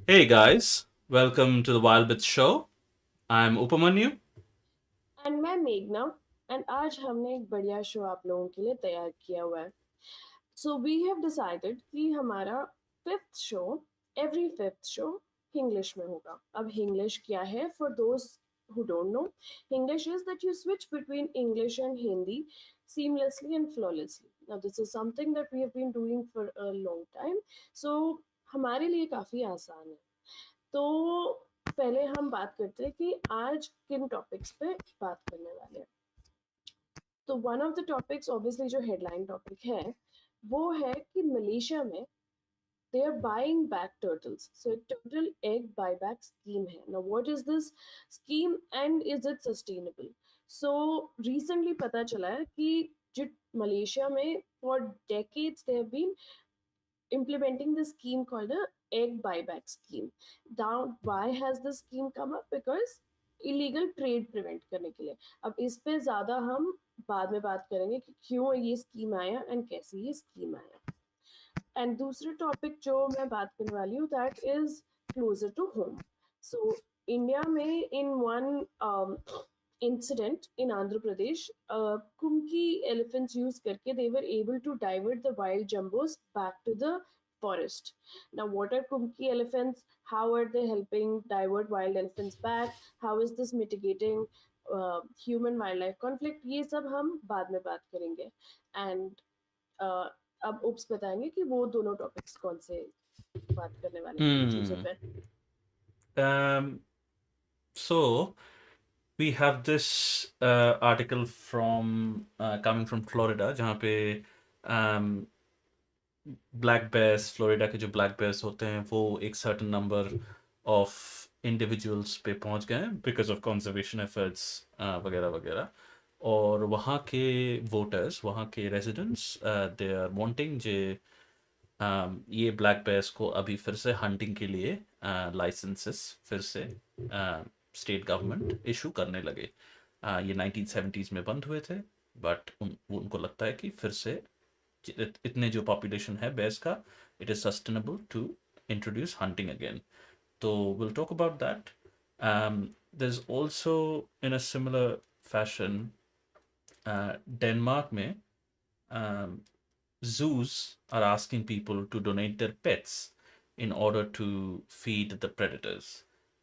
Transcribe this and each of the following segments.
Hey guys, welcome to the Wild Bits Show. I'm Upamanyu. And मैं मेघना and आज हमने एक बढ़िया शो आप लोगों के लिए तैयार किया हुआ है सो वी हैव डिसाइडेड कि हमारा fifth show every fifth show English में होगा अब इंग्लिश क्या है for those who don't know English is that you switch between English and Hindi seamlessly and flawlessly. Now this is something that we have been doing for a long time, so हमारे लिए काफी आसान है. तो पहले हम बात करते हैं कि आज किन टॉपिक्स पे बात करने वाले हैं. तो one of the topics obviously जो हेडलाइन टॉपिक है वो है कि मलेशिया में they are buying back turtles. So a turtle egg buyback scheme है. Now what is this scheme and is it sustainable? So recently पता चला है कि जो मलेशिया में for decades they have been implementing this scheme called a egg buyback scheme. Now why has this scheme come up? Because illegal trade prevent करने के लिए. अब इस पे ज्यादा हम बाद में बात करेंगे कि क्यों ये स्कीम आया एंड कैसे ये स्कीम आया. एंड दूसरा टॉपिक जो मैं बात करने वाली हूँ that is closer to home. So India में in one incident in Andhra Pradesh, Kumki elephants used karke they were able to divert the wild jumbos back to the forest. Now, what are Kumki elephants? How are they helping divert wild elephants back? How is this mitigating human wildlife conflict? ये सब हम बाद में बात करेंगे. And अब उप्स बताएंगे कि वो दोनों टॉपिक्स कौन से बात करने वाले हैं किन चीजों Hmm. पे. Um, so we have this article from coming from Florida, जहाँ पे um, ब्लैक बेयर्स फ्लोरिडा के जो ब्लैक बेयर्स होते हैं वो एक सर्टेन नंबर ऑफ इंडिविजुअल्स पे पहुंच गए हैं बिकॉज ऑफ कंजर्वेशन एफर्ट्स वगैरह वगैरह और वहाँ के वोटर्स वहाँ के रेजिडेंट्स दे आर वांटिंग जे ये ब्लैक बेयर्स को अभी फिर से हंटिंग के लिए लाइसेंसेस फिर से स्टेट गवर्नमेंट इशू करने लगे. ये 1970s में बंद हुए थे बट उनको लगता है कि फिर से इतने जो पॉपुलेशन है बेयर्स का it is sustainable to introduce hunting again. तो will talk about that. There is also in a similar fashion Denmark में zoos are asking people to donate their pets in order to feed the predators.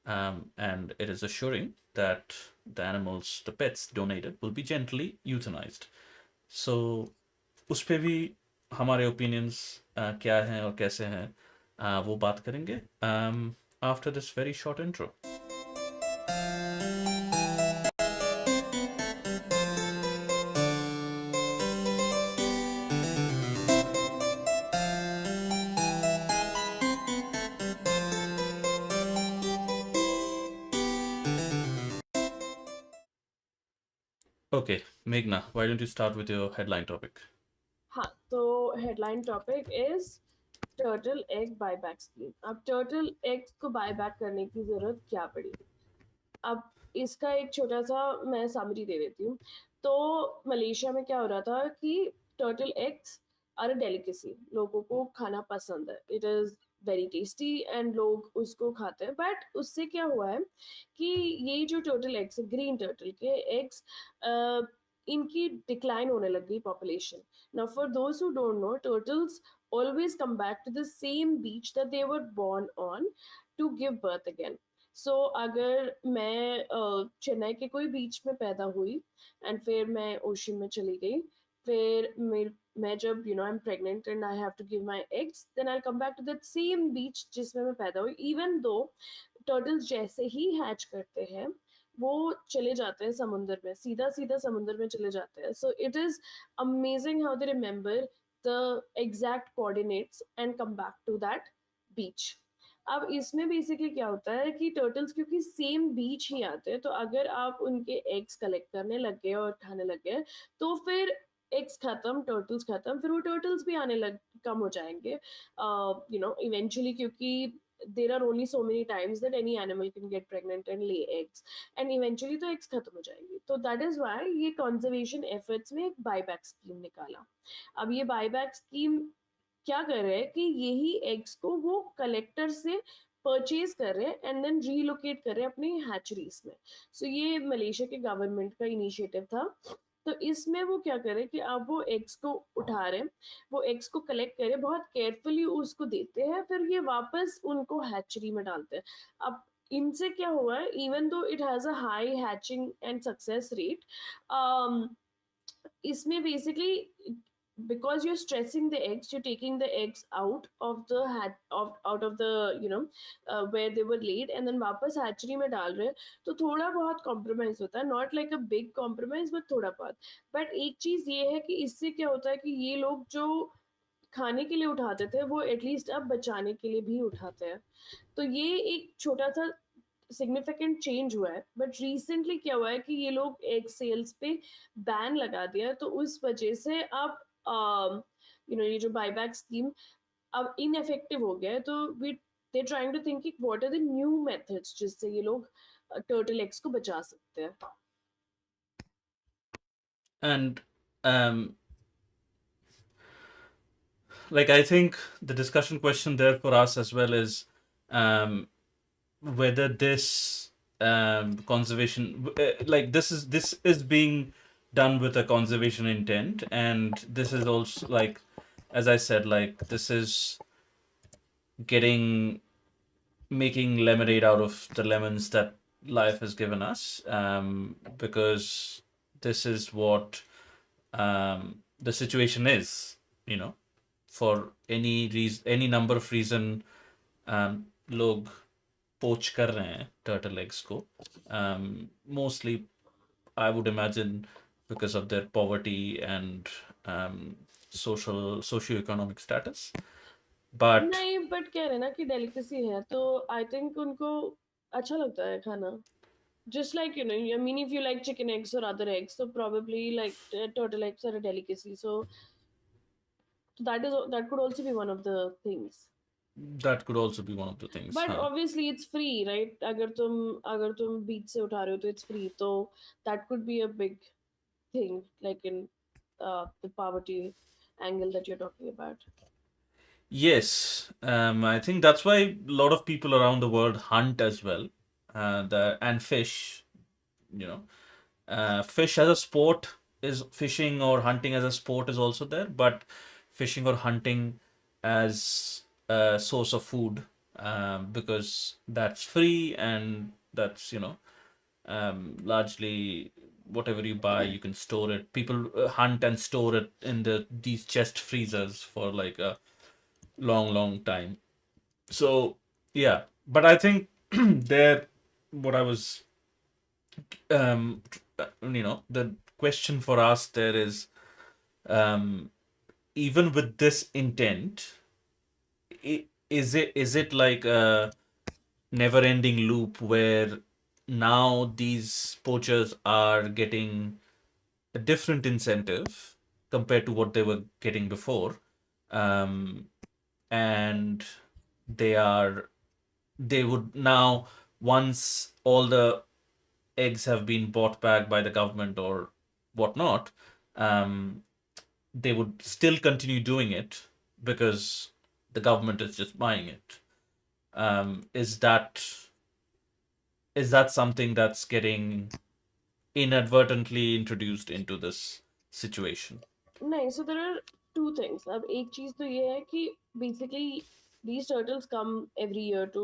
And it is assuring that the animals, the pets donated, will be gently euthanized. So, उस पे भी हमारे opinions क्या हैं और कैसे हैं वो बात करेंगे after this very short intro. Okay, Meghna, why don't you start with your headline topic? हाँ, तो headline topic is turtle egg buyback scheme. अब टर्टल एग्स को बायबैक करने की जरूरत क्या पड़ी? अब इसका एक छोटा सा मैं समरी दे देती हूँ. तो मलेशिया में क्या हो रहा था कि turtle eggs are a delicacy. लोगों को खाना पसंद है. It is very tasty and लोग उसको खाते हैं. बट उससे क्या हुआ है कि ये जो टर्टल एग्स ग्रीन टर्टल के एग्स इनकी डिक्लाइन होने लग गई population. Now for those who don't know turtles always come back to the same beach that they were born on to give birth again. सो अगर मैं चेन्नई के कोई बीच में पैदा हुई एंड फिर मैं ओशन में चली गई. फिर मैं जब I am pregnant and I have to give my eggs then I come back to that same beach जिसमें मैं पैदा हुई. इवन दो टर्टल्स जैसे ही हैच करते हैं वो चले जाते हैं समुंदर में. सीधा सीधा समुंदर में चले जाते हैं. So it is amazing how they remember the exact coordinates and come back to that beach. अब इसमें बेसिकली क्या होता है कि टर्टल्स क्योंकि सेम बीच ही आते हैं तो अगर आप उनके एग्स कलेक्ट करने लग गए और खाने लग गए तो फिर एग्स खत्म टर्टल्स खत्म फिर वो टर्टल्स भी आने लग कम हो जाएंगे इवेंचुअली क्योंकि there are only so many times that any animal can get pregnant and lay eggs and eventually तो eggs खत्म हो जाएंगे. तो that is why ये conservation efforts में एक buyback scheme निकाला. अब ये buyback scheme क्या कर रहे हैं कि यही एग्स को वो कलेक्टर से परचेज कर रहे हैं एंड देन रीलोकेट कर रहे हैं अपनी हैचरीज में. सो ये मलेशिया के गवर्नमेंट का इनिशिएटिव था. तो इसमें वो क्या करे कि अब वो एग्स को उठा रहे हैं, वो एग्स को कलेक्ट करे, बहुत केयरफुली उसको देते हैं, फिर ये वापस उनको हैचरी में डालते हैं. अब इनसे क्या हुआ है, even though it has a high hatching and success rate, इसमें basically because you're stressing the eggs, you're taking the eggs out of the out of the where they were laid and then वापस hatchery में डाल रहे हैं. तो थोड़ा बहुत compromise होता है, not like a big compromise but थोड़ा बहुत. but एक चीज ये है कि इससे क्या होता है कि ये लोग जो खाने के लिए उठाते थे वो एटलीस्ट अब बचाने के लिए भी उठाते हैं. तो ये एक छोटा सा सिग्निफिकेंट चेंज हुआ है. बट रिसेंटली क्या हुआ है कि ये लोग एग सेल्स पे बैन लगा दिया, तो उस वजह से अब ये जो बायबैक स्कीम अब इनफेक्टिव हो गया है. तो we they trying to think what are the new methods जिससे ये लोग टर्टल एग्स को बचा सकते हैं. And um, like I think the discussion question there for us as well is um, whether this conservation like this is being done with a conservation intent, and this is also like, as I said, like this is getting making lemonade out of the lemons that life has given us, because this is what the situation is, you know, for any reason, any number of reason, लोग पोच कर रहे हैं turtle eggs को, mostly I would imagine because of their poverty and socio economic status. But नहीं, but कह रहे हैं ना कि डेलिकेसी है, तो आई थिंक उनको अच्छा लगता है खाना. Just like, I mean, if you like chicken eggs or other eggs, so probably like turtle eggs are a delicacy. So that could also be one of the things. that could also be one of the things, But huh? obviously it's free, right? अगर तुम बीच से उठा रहे हो तो it's free. So that could be a big thing, like in the poverty angle that you're talking about. Yes, I think that's why a lot of people around the world hunt as well, and fish. You know, fish as a sport is fishing or hunting as a sport is also there, but fishing or hunting as a source of food, because that's free and that's, largely whatever you buy you can store it. People hunt and store it in these chest freezers for like a long time. So yeah, but I think there, what I was um the question for us there is, um even with this intent, is it like a never ending loop where now these poachers are getting a different incentive compared to what they were getting before, um and they are they would now, once all the eggs have been bought back by the government or whatnot, um, they would still continue doing it because the government is just buying it. Is that something that's getting inadvertently introduced into this situation? नहीं, so there are two things. अब एक चीज तो ये है कि basically these turtles come every year to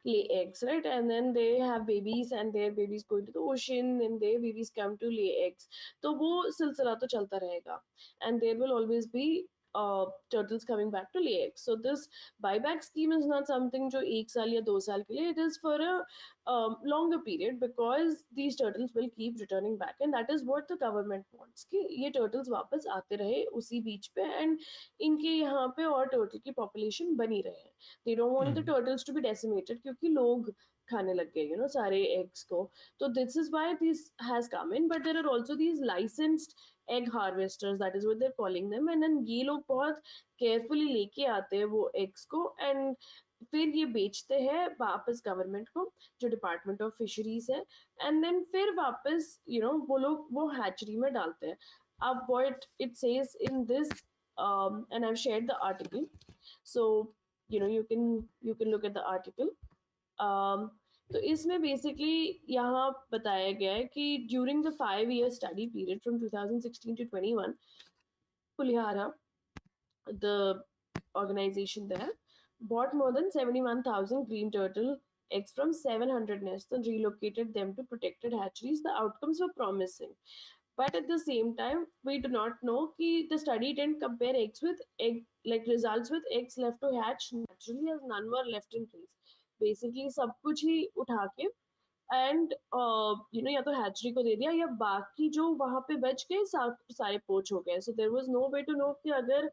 lay eggs, right? And then they have babies and their babies go into the ocean and their babies come to lay eggs. तो वो सिलसिला तो चलता रहेगा. And there will always be turtles coming back to lay eggs. So this buyback scheme is not something जो एक साल या 2 साल के लिए. It is for a longer period because these turtles will keep returning back and that is what the government wants कि ये turtles वापस आते रहे उसी बीच पे and इनके यहाँ पे और turtle की population बनी रहे. They don't want the Hmm. turtles to be decimated क्योंकि लोग खाने लग गए सारे eggs को. So this is why this has come in, but there are also these licensed egg harvesters, that is what they're calling them, and then ये लोग बहुत carefully लेके आते हैं वो eggs को and फिर ये बेचते हैं वापस गवर्नमेंट को जो डिपार्टमेंट ऑफ फिशरीज है. एंड देन फिर वापस वो लोग वो हैचरी में डालते हैं. अब what it says in this, and I've shared the article, so you can look at the article. um, तो इसमें बेसिकली यहाँ बताया गया है कि during the 5 year study period from 2016 to 21, pulihara, the organization there, bought more than 71,000 green turtle eggs from 700 nests and relocated them to protected hatcheries. The outcomes were promising. But at the same time, we do not know कि the study didn't compare eggs with egg like results with eggs left to hatch naturally, as none were left in place. Basically सब कुछ ही उठा के and या तो hatchery को दे दिया या बाकी जो वहां पे बच गए सारे पोच हो गए. So there was no way to know कि अगर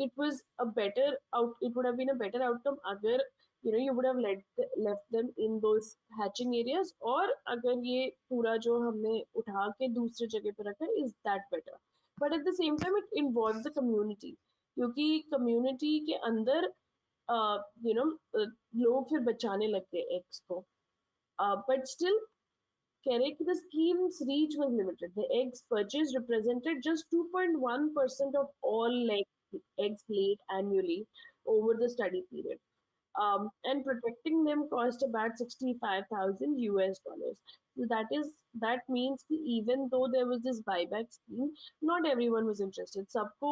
it was a better out it would have been a better outcome अगर you would have left them in those hatching areas, और अगर ये पूरा जो हमने उठा के दूसरी जगह पे रखा is that better. But at the same time it involves the community, क्योंकि community के अंदर यू नो लोग फिर बचाने लग गए eggs को. But still, correct, the scheme's reach was limited. The eggs purchased represented just 2.1% of all eggs laid annually over the study period. And protecting them cost about 65,000 US dollars. So that means that even though there was this buyback scheme, not everyone was interested. सबको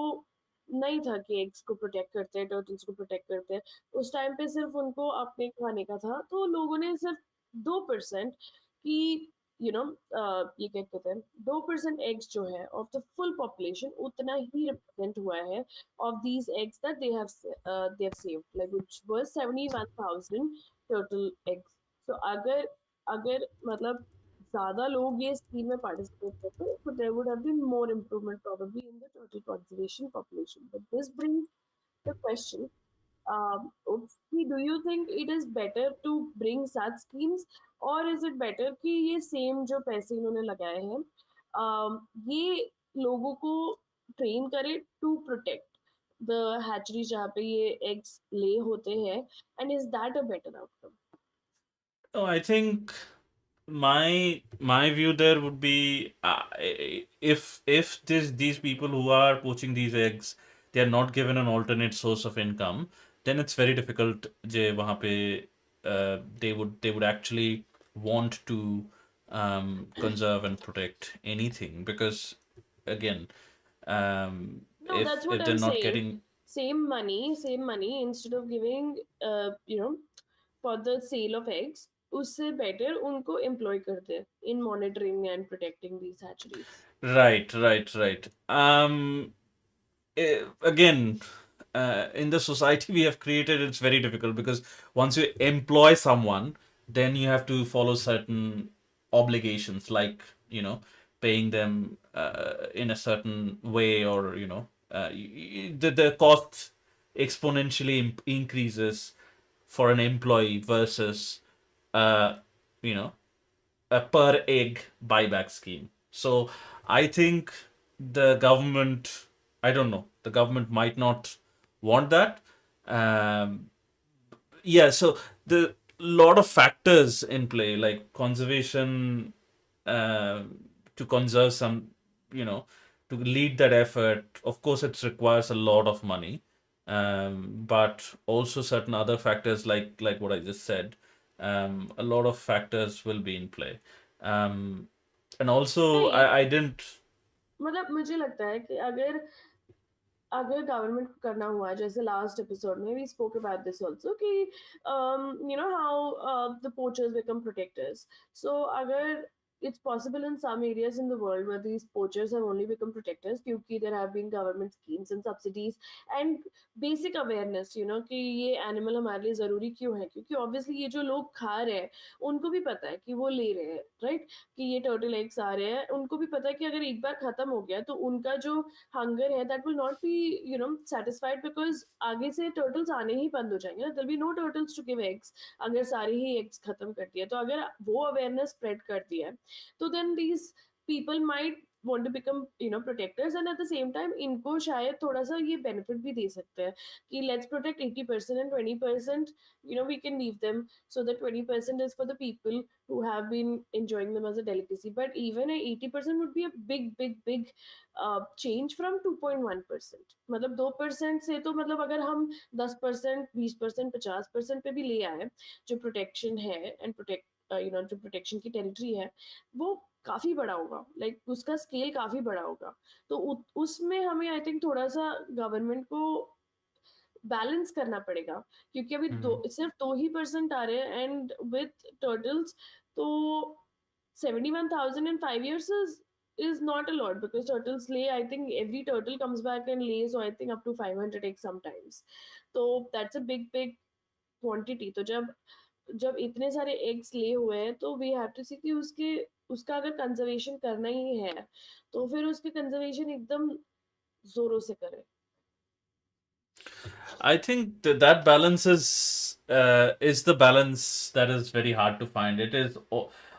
नहीं था कि eggs को protect करते हैं, turtles को protect करते हैं. उस टाइम पे सिर्फ उनको अपने खाने का था, तो लोगों ने सिर्फ 2% की ये क्या कहते हैं, 2% एग्स जो है ऑफ द फुल पॉपुलेशन उतना ही रिप्रेजेंट हुआ है of these eggs that they have saved, like which was 71,000 total eggs. So अगर मतलब ज़्यादा लोग ये स्कीम में पार्टिसिपेट करते, so there would have been more improvement probably in the total conservation population. But this brings the question, okay, do you think it is better to bring such schemes, or is it better कि ये same जो पैसे इन्होंने लगाए हैं ये लोगों को ट्रेन करे टू प्रोटेक्ट द हैचरी जहाँ पे ये एग्स ले होते हैं, and is that a better outcome? Oh, I think my view there would be, if these people who are poaching these eggs, they are not given an alternate source of income, then it's very difficult जे वहाँ पे they would actually want to conserve and protect anything, because again, No, if that's what they're I'm not saying. getting. Same money instead of giving for the sale of eggs, उससे better उनको employ करते हैं in monitoring and protecting these hatcheries. Right, right, right. Again, in the society we have created, it's very difficult, because once you employ someone, then you have to follow certain obligations, like, paying them in a certain way, or, the cost exponentially increases for an employee versus, uh, you know, a per egg buyback scheme. So I think the government, I don't know, the government might not want that. Um, yeah, so the lot of factors in play, like conservation, uh, to conserve some, you know, to lead that effort. Of course, it requires a lot of money, but also certain other factors, like what I just said. A lot of factors will be in play, and also नहीं, I didn't. मतलब मुझे लगता है कि अगर government को करना हुआ, जैसे लास्ट एपिसोड में we spoke about this also कि how the poachers become protectors. So अगर it's possible in some areas in the world where these poachers have only become protectors क्योंकि there have been government schemes and subsidies and basic awareness, कि ये animal हमारे लिए ज़रूरी क्यों है, क्योंकि obviously ये जो लोग खा रहे हैं उनको भी पता है कि वो ले रहे हैं, right? कि ये turtle eggs आ रहे हैं, उनको भी पता है कि अगर एक बार खत्म हो गया तो उनका जो hunger है that will not be satisfied, because आगे से turtles आने ही बंद हो जाएंगे ना. There'll be no turtles to give eggs अगर सारे ही eggs खत्म कर दिया. तो अगर वो awareness spread कर दिया है, तो then these people might want to become protectors, and at the same time इनको शायद थोड़ा सा ये benefit भी दे सकते हैं कि let's protect 80% and 20% we can leave them, so that 20% is for the people who have been enjoying them as a delicacy. But even a 80% would be a big change from 2.1%. मतलब 2% से तो मतलब अगर हम 10%, 20%, 50% पे भी ले आए जो प्रोटेक्शन है एंड प्रोटेक्ट जो प्रोटेक्शन की टेरिटरी है, वो काफी बड़ा होगा, लाइक उसका स्केल काफी बड़ा होगा। तो उसमें हमें आई थिंक थोड़ा सा गवर्नमेंट को बैलेंस करना पड़ेगा, क्योंकि अभी दो Hmm. सिर्फ 2% आ रहे हैं एंड विथ टर्टल्स, तो 71,000 in 5 years is not a lot, because turtles lay, I think every turtle comes back and lays, so I think up to 500 eggs sometimes. So that's a big quantity. तो जब जब इतने सारे eggs ले हुए हैं, तो वी हैव टू सी कि उसके उसका अगर कंजर्वेशन करना ही है, तो फिर उसके कंजर्वेशन एकदम जोरों से करें। I think that balance is the balance that is very hard to find. It is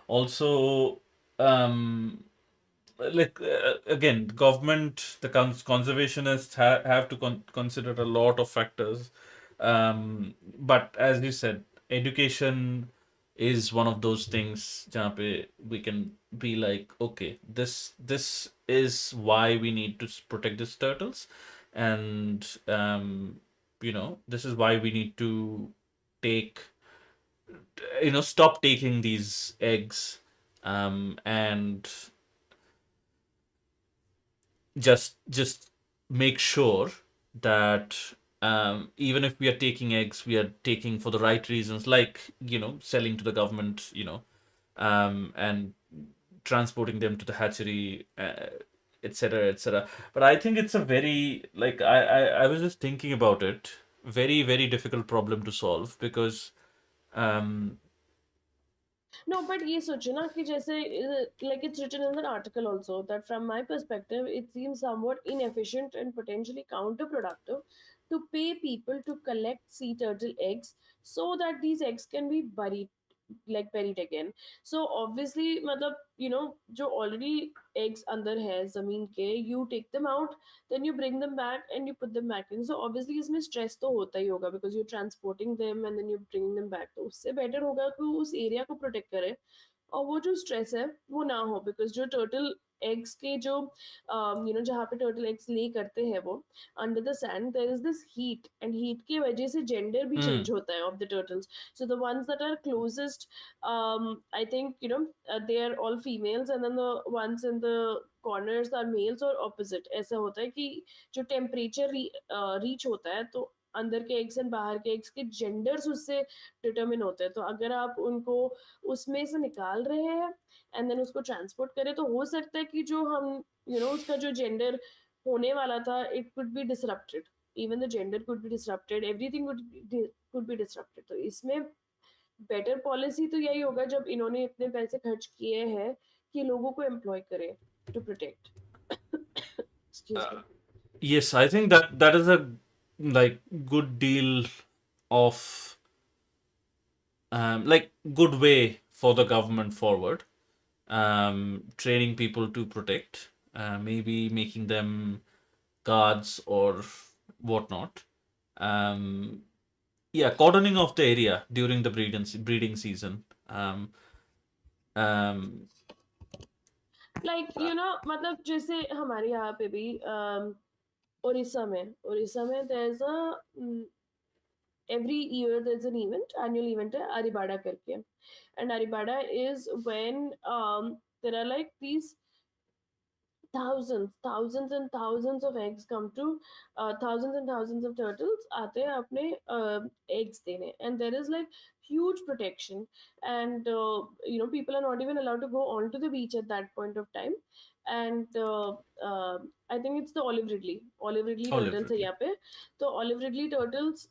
also um, like again, government, the conservationists have to consider a lot of factors. But as you said, education is one of those things जहाँ पे we can be like, okay, this is why we need to protect these turtles, and this is why we need to take stop taking these eggs, and just make sure that even if we are taking eggs, we are taking for the right reasons, like selling to the government, and transporting them to the hatchery, etc., etc. But I think it's a very, like, I was just thinking about it, very very difficult problem to solve, because um No, but ये सोचो ना कि जैसे like it's written in the article also that from my perspective it seems somewhat inefficient and potentially counterproductive to pay people to collect sea turtle eggs so that these eggs can be buried, like buried again. So obviously मतलब जो already eggs अंदर है जमीन के, you take them out, then you bring them back and you put them back in. So obviously इसमें stress तो होता ही होगा because you're transporting them and then you're bringing them back. तो उससे better होगा कि उस area को protect करे और वो जो स्ट्रेस है वो ना हो, बिकॉज जो टर्टल एग्स के जो जहाँ पे टर्टल एग्स ले करते हैं वो under the sand there is this heat, and heat की वजह से जेंडर भी चेंज hmm, होता है of the turtles. So the ones that are closest, I think they are all females and then the ones in the corners are males, और opposite ऐसा होता है कि जो टेम्परेचर रीच होता है, तो अंदर के एग्स एंड बाहर के एग्स के जेंडर्स उससे डिटरमिन होते हैं। तो अगर आप उनको उसमें से निकाल रहे हैं एंड देन उसको ट्रांसपोर्ट करें, तो हो सकता है कि जो हम उसका जो जेंडर होने वाला था it could be disrupted, even the gender could be disrupted, everything could be disrupted. तो इसमें बेटर पॉलिसी तो यही होगा जब इन्होंने इतने पैसे खर्च किए हैं कि लोगों को एम्प्लॉय करें to protect. Excuse me. yes, I think that is a, like, good deal of, like, good way for the government forward, training people to protect, maybe making them guards or whatnot. Um, yeah, cordoning off the area during the breeding season. Um, like मतलब जैसे हमारे यहाँ पे भी उड़ीसा में there is a every year there's an event, annual event है Aribada करके, and Aribada is when there are like these thousands and thousands of eggs come to thousands and thousands of turtles आते हैं अपने eggs देने, and there is like huge protection, and people are not even allowed to go onto the beach at that point of time. And I think it's the olive ridley Olive turtles है Ridley. यहाँ पे। तो olive ridley turtles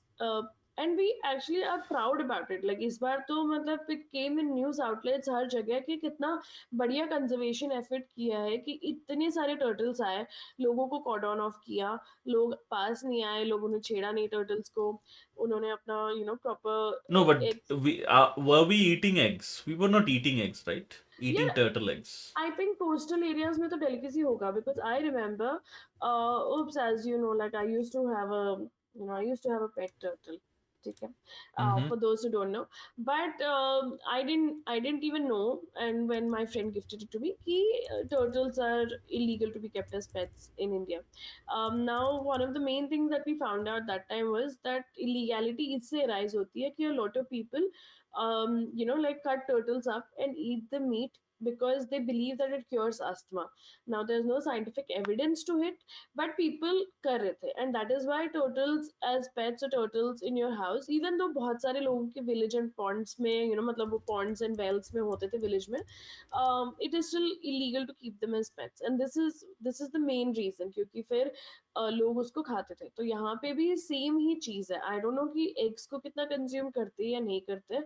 and we actually are proud about it, like इस बार तो मतलब it came in news outlets हर जगह कि कितना बढ़िया कंजर्वेशन एफर्ट किया है कि इतने सारे टर्टल्स आए, लोगों को कॉर्डन ऑफ किया, लोग पास नहीं आए, लोगों ने छेड़ा नहीं टर्टल्स को, उन्होंने अपना No, proper but eggs. we were we eating eggs? We were not eating eggs, right? eating Yeah, turtle eggs. I think coastal areas में तो delicacy होगा, because I remember, oops, as you know, like I used to have a, I used to have a pet turtle. ठीक है? Mm-hmm. For those who don't know, but I didn't even know, and when my friend gifted it to me, कि turtles are illegal to be kept as pets in India. Now one of the main things that we found out that time was that illegality इससे arise होती है कि a lot of people, like cut turtles up and eat the meat because they believe that it cures asthma. Now there's no scientific evidence to it, but people कर रहे थे, and that is why turtles as pets or turtles in your house, even though बहुत सारे लोगों के village and ponds में, मतलब वो ponds and wells में होते थे village में, it is still illegal to keep them as pets, and this is the main reason, क्योंकि फिर लोग उसको खाते थे। तो यहाँ पे भी सेम ही चीज है। आई डोंट नो कि एग्स को कितना कंज्यूम करते हैं या नहीं करते,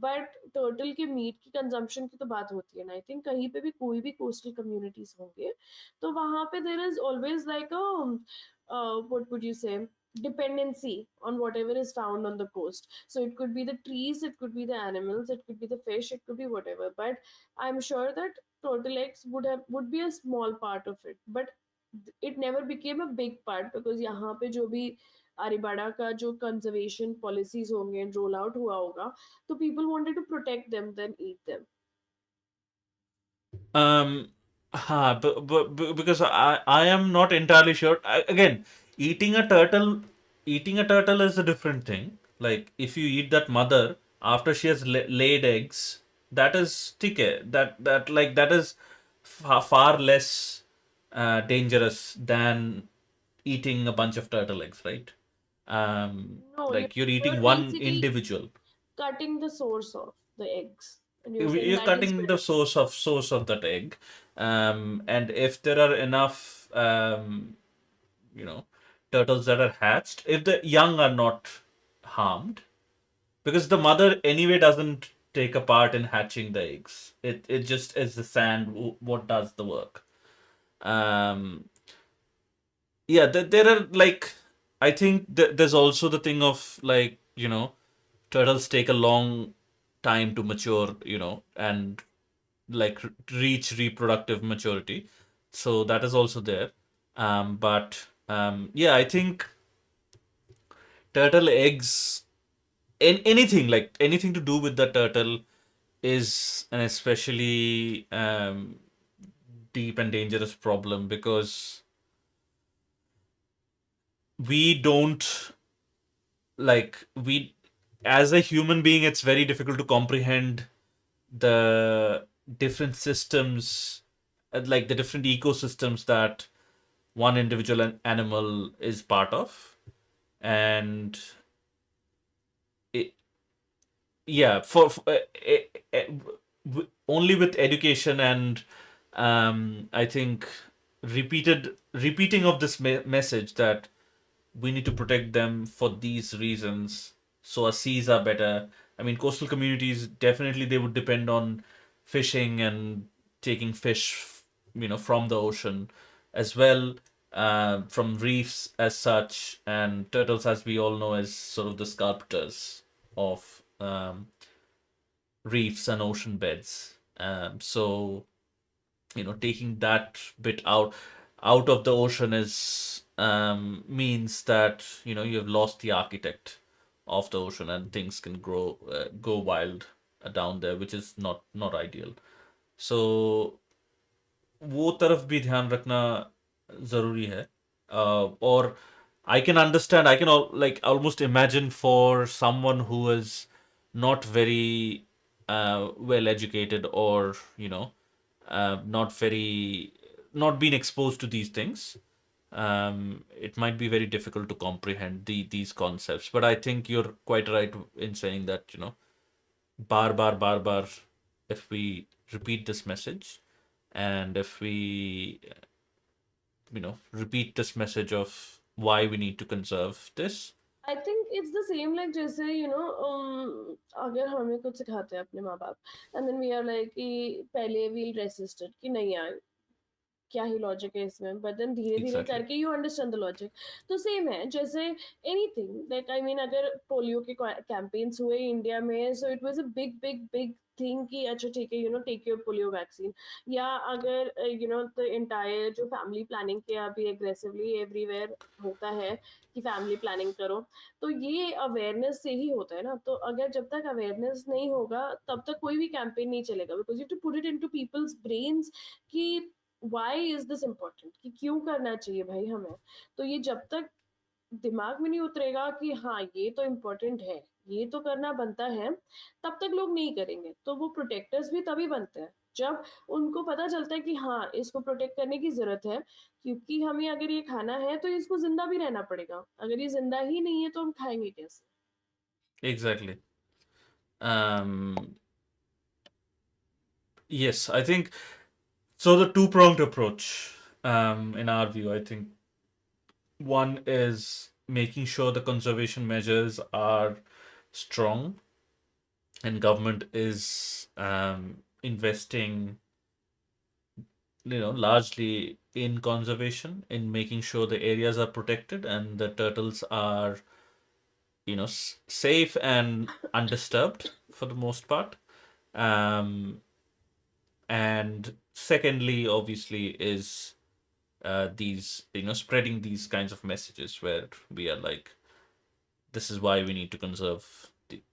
बट टर्टल के मीट की कंजम्पशन की तो बात होती है ना। आई थिंक कहीं पे भी कोई भी कोस्टल कम्युनिटीज होंगे तो वहां पे there is always like a what would you से dependency on whatever is found on the coast. So it could be the trees, it could be the animals, it could be the fish, it could be whatever, but I'm sure that turtle eggs would be a small part of it, but it never became a big part, because यहाँ पे जो भी आरिबाड़ा का जो conservation policies होंगे, roll out हुआ होगा, तो people wanted to protect them then eat them. Um, because I am not entirely sure. Again, eating a turtle, eating a turtle is a different thing. Like if you eat that mother after she has laid eggs, that is ठीक that is far less dangerous than eating a bunch of turtle eggs, right? No, Like you're eating you're one basically individual. cutting the source of the eggs, and you're saying You're that is cutting the better. source of that egg, and if there are enough you know turtles that are hatched, if the young are not harmed, because the mother anyway doesn't take a part in hatching the eggs, it just is the sand what does the work. um yeah, there are like, I think there's also the thing of like, turtles take a long time to mature, and like reach reproductive maturity, so that is also there. But yeah, I think turtle eggs, anything like anything to do with the turtle is an especially deep and dangerous problem, because we don't we as a human being, it's very difficult to comprehend the different systems, like the different ecosystems that one individual animal is part of. And it, yeah, only with education and I think repeating of this message that we need to protect them for these reasons, so our seas are better. I mean, coastal communities definitely, they would depend on fishing and taking fish, from the ocean as well, from reefs as such, and turtles, as we all know, as sort of the sculptors of reefs and ocean beds. So taking that bit out of the ocean is means that you have lost the architect of the ocean, and things can go wild down there, which is not ideal. So वो तरफ भी ध्यान रखना जरूरी है. और I can understand, I can like almost imagine for someone who is not very well educated, or not very, not being exposed to these things, it might be very difficult to comprehend these concepts. But I think you're quite right in saying that, bar bar, if we repeat this message, and if we repeat this message of why we need to conserve this. I think it's the same like जैसे अगर हमें कुछ सिखाते हैं अपने माँ बाप, and then we are like कि पहले वील रेसिस्टेड कि नहीं यार, क्या ही लॉजिक है इसमें, बट देन धीरे धीरे Exactly. करके यू अंडरस्टैंड द लॉजिक। तो सेम है जैसे एनीथिंग लाइक आई मीन अगर पोलियो के कैंपेन्स हुए इंडिया में, so it was a big big big thing कि अच्छा ठीक है you know take your polio vaccine. या अगर यू नो द एंटायर जो फैमिली प्लानिंग के अभी एग्रेसिवली एवरीवेयर होता है कि फैमिली प्लानिंग करो, तो ये अवेयरनेस से ही होता है ना। तो अगर जब तक अवेयरनेस नहीं होगा तब तक कोई भी कैंपेन नहीं चलेगा, because you to put it into peoples brains कि वाई इज दिस इम्पोर्टेंट, कि क्यों करना चाहिए भाई हमें। तो ये जब तक दिमाग में नहीं उतरेगा कि हाँ ये तो इम्पोर्टेंट है, ये तो करना बनता है, तब तक लोग नहीं करेंगे। तो वो प्रोटेक्टर्स भी तभी बनते हैं जब उनको पता चलता है कि हाँ इसको प्रोटेक्ट करने की जरूरत है, क्योंकि हमें अगर ये खाना है तो इसको जिंदा भी रहना पड़ेगा, अगर ये जिंदा ही नहीं है तो हम खाएंगे कैसे। Exactly. Um, yes, I think so. The two-pronged approach, in our view, I think one is making sure the conservation measures are strong and government is investing, largely in conservation, in making sure the areas are protected and the turtles are, safe and undisturbed for the most part. Um, and secondly, obviously, is these, spreading these kinds of messages where we are like, this is why we need to conserve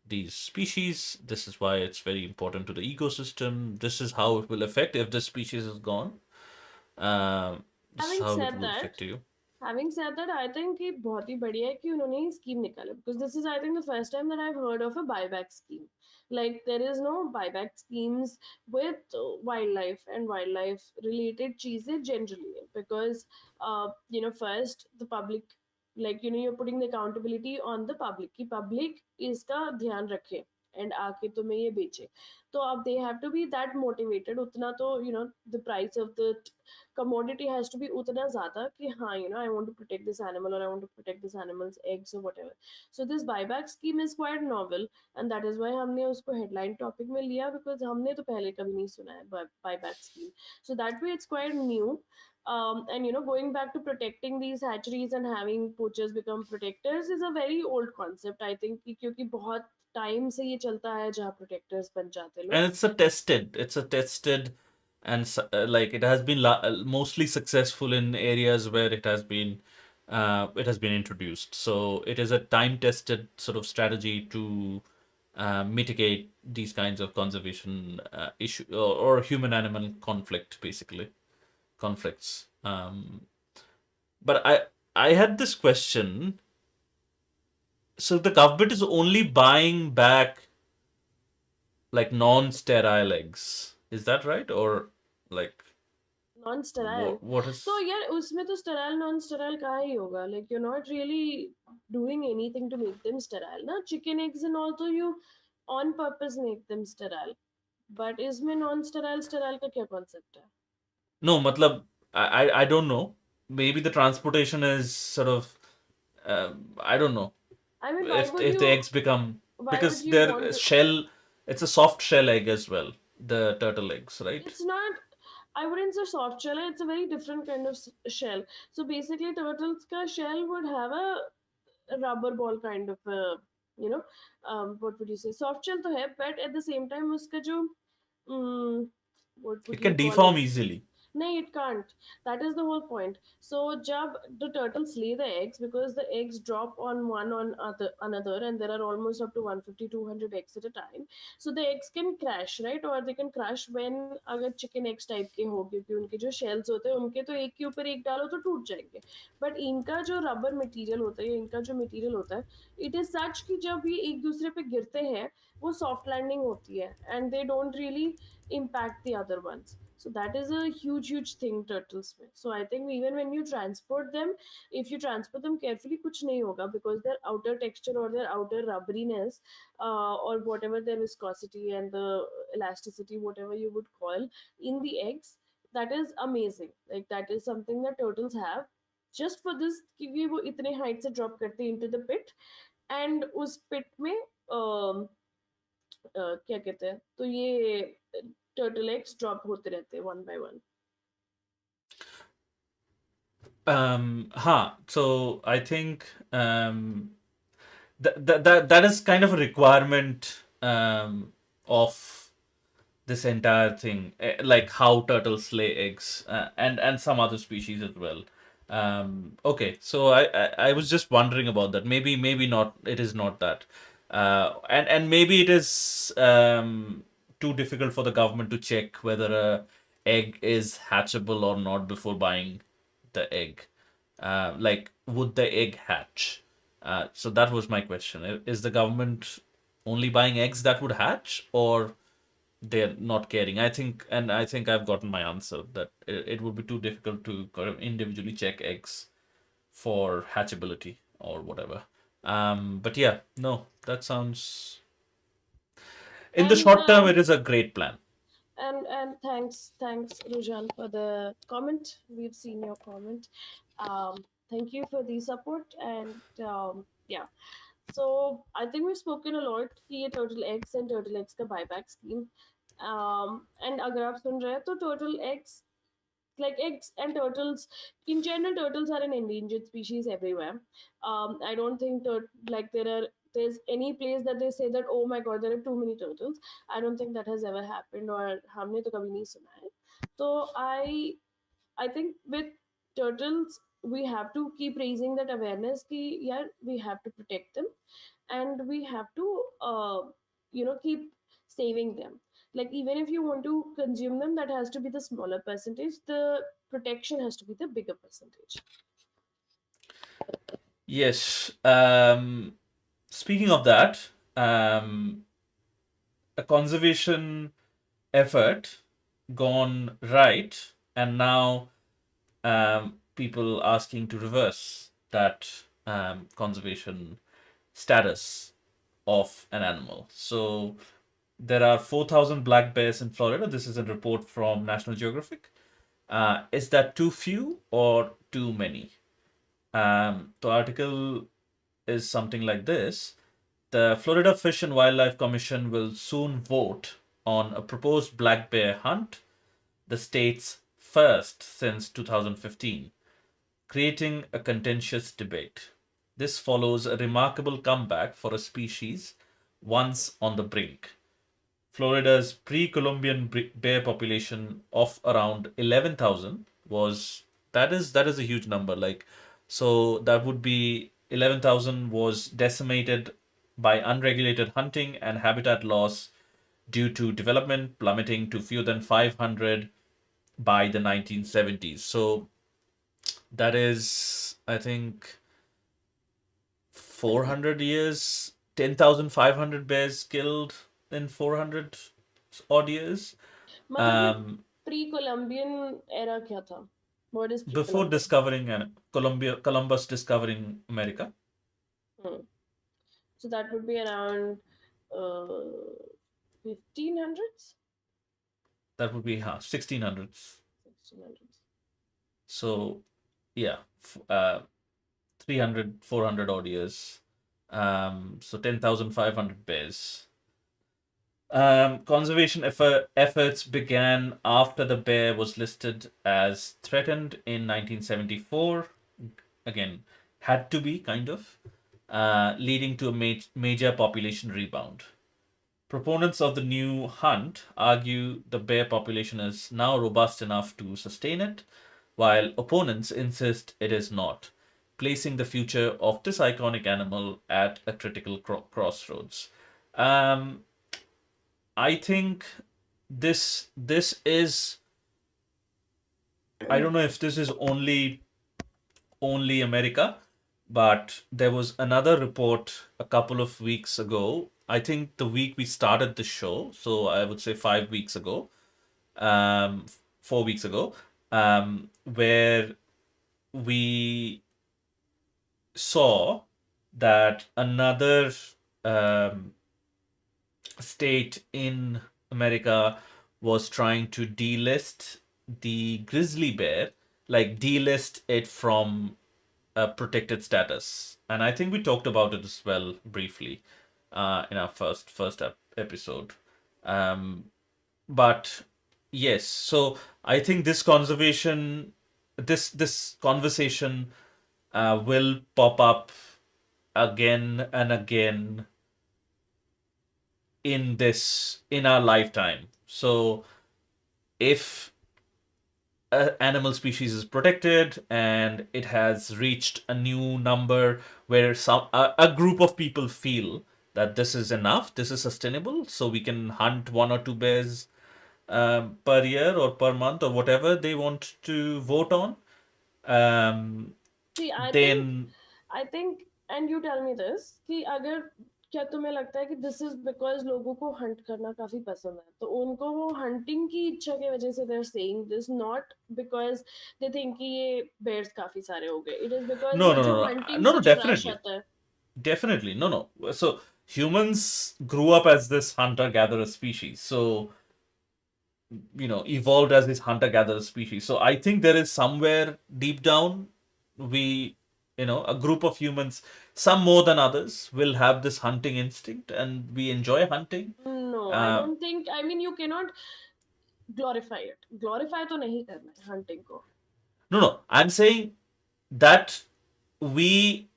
these species. This is why it's very important to the ecosystem. This is how it will affect if this species is gone. This is Having how it said will that, affect you. Having said that, I think ये बहुत ही बढ़िया है कि उन्होंने ये scheme निकाला, because this is I think the first time that I've heard of a buyback scheme. Like there is no buyback schemes with wildlife and wildlife related चीजें generally, because you know first the public, like you know you're putting the accountability on the public कि public इसका ध्यान रखे and आके तुम्हें ये बेचे। तो अब they have to be that motivated, उतना तो you know the price of the commodity has to be उतना ज़्यादा कि हाँ you know I want to protect this animal or I want to protect this animal's eggs or whatever. So this buyback scheme is quite novel, and that is why हमने उसको headline topic में लिया, because हमने तो पहले कभी नहीं सुना है buyback scheme. So that way it's quite new. And you know going back to protecting these hatcheries and having poachers become protectors is a very old concept I think क्योंकि बहुत टाइम से ये चलता है जहाँ प्रोटेक्टर्स बन जाते And लोग। it's a tested and like it has been mostly successful in areas where it has been introduced. So it is a time tested sort of strategy to mitigate these kinds of conservation issue, or human animal conflict, basically conflicts. But I had this question. So the government is only buying back like non-sterile eggs. Is that right? Or like non sterile, what तो is यार उसमें तो sterile non sterile कहाँ ही होगा, like you not really doing anything to make them sterile ना। Chicken eggs and all तो you on purpose make them sterile, but इसमें नॉन स्टेराइल स्टेराइल का क्या कॉन्सेप्ट है। no, matlab, I don't know. Maybe the transportation is sort of I don't know I mean if the eggs become, why would because you their want, shell, it's a soft shell egg as well, the turtle eggs, right? it's not, I wouldn't say soft shell, it's a very different kind of shell. So basically turtles ka shell would have a rubber ball kind of you know what would you say, soft shell to hai, but at the same time uska jo um, what would It you can call deform it, easily. no, it can't. That is the whole point. So, jab the turtles lay the eggs, because the eggs drop on one on another, and there are almost up to 150, 200 eggs at a time. So the eggs can crash, right? Or they can crash when अगर chicken eggs type के हो, क्योंकि उनके जो shells होते हैं उनके तो एक के ऊपर एक डालो तो टूट जाएंगे। But इनका जो rubber material होता है, इनका जो material होता है, it is such कि जब ये एक दूसरे पे गिरते हैं, वो soft landing होती है, and they don't really impact the other ones. So that is a huge thing turtles में. So I think even when you transport them, if you transport them carefully कुछ नहीं होगा, because their outer texture or their outer rubberiness or whatever their viscosity and the elasticity, whatever you would call, in the eggs, that is amazing. Like that is something that turtles have just for this कि वो इतने height से drop करते हैं into the pit, and उस pit में क्या कहते हैं, तो ये टर्टल एग्स ड्रॉप होते रहते हैं one by one. So I think that is kind of a requirement of this entire thing, like how turtles lay eggs, and some other species as well. Okay, so I was just wondering about that. Maybe not. It is not that, and maybe it is too difficult for the government to check whether a egg is hatchable or not before buying the egg. Like, would the egg hatch? So that was my question. Is the government only buying eggs that would hatch, or they're not caring? I think I've gotten my answer that it would be too difficult to kind of individually check eggs for hatchability or whatever. But yeah, no, that sounds, in the And short term, it is a great plan. thanks Rujan for the comment. We've seen your comment. Thank you for the support. And yeah, so I think we've spoken a lot कि ये turtle eggs and turtle eggs का buyback scheme. And अगर आप सुन रहे हैं तो turtle eggs, like eggs and turtles in general, turtles are an endangered species everywhere. I don't think like there's any place that they say that, oh my god, there are too many turtles. I don't think that has ever happened, or हमने तो कभी नहीं सुना है. So I think with turtles we have to keep raising that awareness कि yeah, we have to protect them, and we have to keep saving them. Like even if you want to consume them, that has to be the smaller percentage, the protection has to be the bigger percentage. Yes. Speaking of that, a conservation effort gone right, and now people asking to reverse that conservation status of an animal. So there are 4,000 black bears in Florida. This is a report from National Geographic. Is that too few or too many? The article is something like this. The Florida Fish and Wildlife Commission will soon vote on a proposed black bear hunt, the state's first since 2015, creating a contentious debate. This follows a remarkable comeback for a species once on the brink. Florida's pre-Columbian bear population of around 11,000 was, that is a huge number. Like, so that would be 11,000 was decimated by unregulated hunting and habitat loss due to development, plummeting to fewer than 500 by the 1970s. So that is, I think, 400 years, 10,500 bears killed in 400 odd years. मतलब ये Um, pre Colombian era क्या था? What is pre Before columbian? discovering Columbus discovering America, Hmm. So that would be around uh 1500s. that would be 1600s. 1600s. So yeah, 300, 400 odd years. So 10,500 bears. Conservation efforts began after the bear was listed as threatened in 1974. Again, had to be kind of, leading to a major population rebound. Proponents of the new hunt argue the bear population is now robust enough to sustain it, while opponents insist it is not, placing the future of this iconic animal at a critical crossroads. Um, I think this is, I don't know if this is only America, but there was another report a couple of weeks ago. I think the week we started the show, so I would say 5 weeks ago, 4 weeks ago, where we saw that another um, state in America was trying to delist the grizzly bear, like delist it from a protected status. And I think we talked about it as well briefly in our first episode. Um, but yes, so I think this conservation this conversation will pop up again and again in our lifetime. So if an animal species is protected and it has reached a new number where a group of people feel that this is enough, this is sustainable, so we can hunt one or two bears per year or per month or whatever they want to vote on, um, See, then I think, and you tell me this कि अगर क्या तुम्हें लगता है कि this is because लोगों को Hunt करना काफी पसंद है, तो उनको वो हंटिंग की इच्छा की वजह से they are saying this, not because they think कि ये बेयर्स काफी सारे हो गए, इट इज बिकॉज no, वो no, जो no, no, हंटिंग no, से no, जो रश definitely. आता है. Definitely, no, no. So humans grew up as this hunter-gatherer species. So evolved as this hunter-gatherer species. So I think there is somewhere deep down, we, a group of humans, some more than others, will have this hunting instinct, and we enjoy hunting. No, I Uh, don't think, I mean you cannot glorify it. Glorify तो नहीं करना है hunting को. no, no. I'm saying that we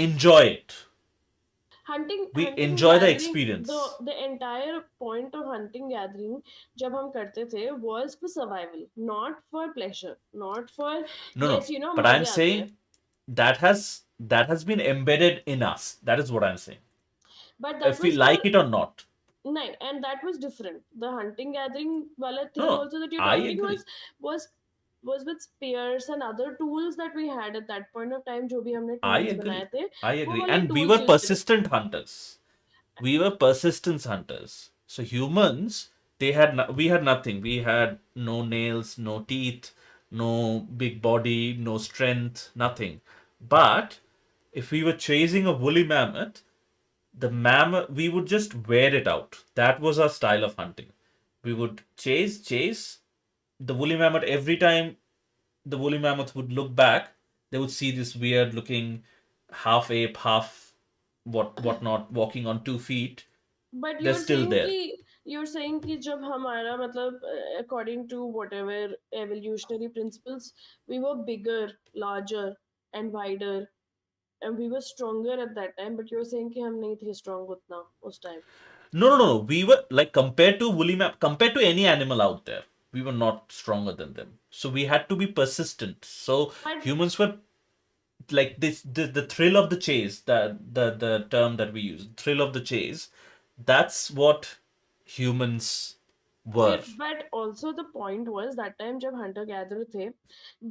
enjoy it. We hunting enjoy the gathering, experience. the entire point of hunting gathering जब हम करते थे was for survival, not for pleasure, not for No, no. yes you know But I'm मजे आते हैं. saying that has been embedded in us. That is what I'm saying. But that If we was for, like it or not. no, and that was different. The hunting gathering wala No, thing no, also that you're I talking agree. was was with spears and other tools that we had at that point of time. जो भी हमने I tools agree. बनाए थे, I वो agree. वाले And we tools were use थे. persistent hunters. We were persistence hunters. So humans, we had nothing. We had no nails, no teeth, no big body, no strength, nothing. But if we were chasing a woolly mammoth, the mammoth, we would just wear it out. That was our style of hunting. We would chase the woolly mammoth. Every time the woolly mammoth would look back, they would see this weird looking half ape, half whatnot walking on 2 feet. But They're still there. you're saying कि जब हमारा मतलब according to whatever evolutionary principles, we were bigger, larger and wider and we were stronger at that time, but you're saying कि हम नहीं थे strong उतना उस time. No, no, no, no. We were like compared to any animal out there, we were not stronger than them. So we had to be persistent. So But humans were like this the thrill of the chase, the term that we use, thrill of the chase, that's what humans were. फिर but also the point was that time जब hunter gatherer थे,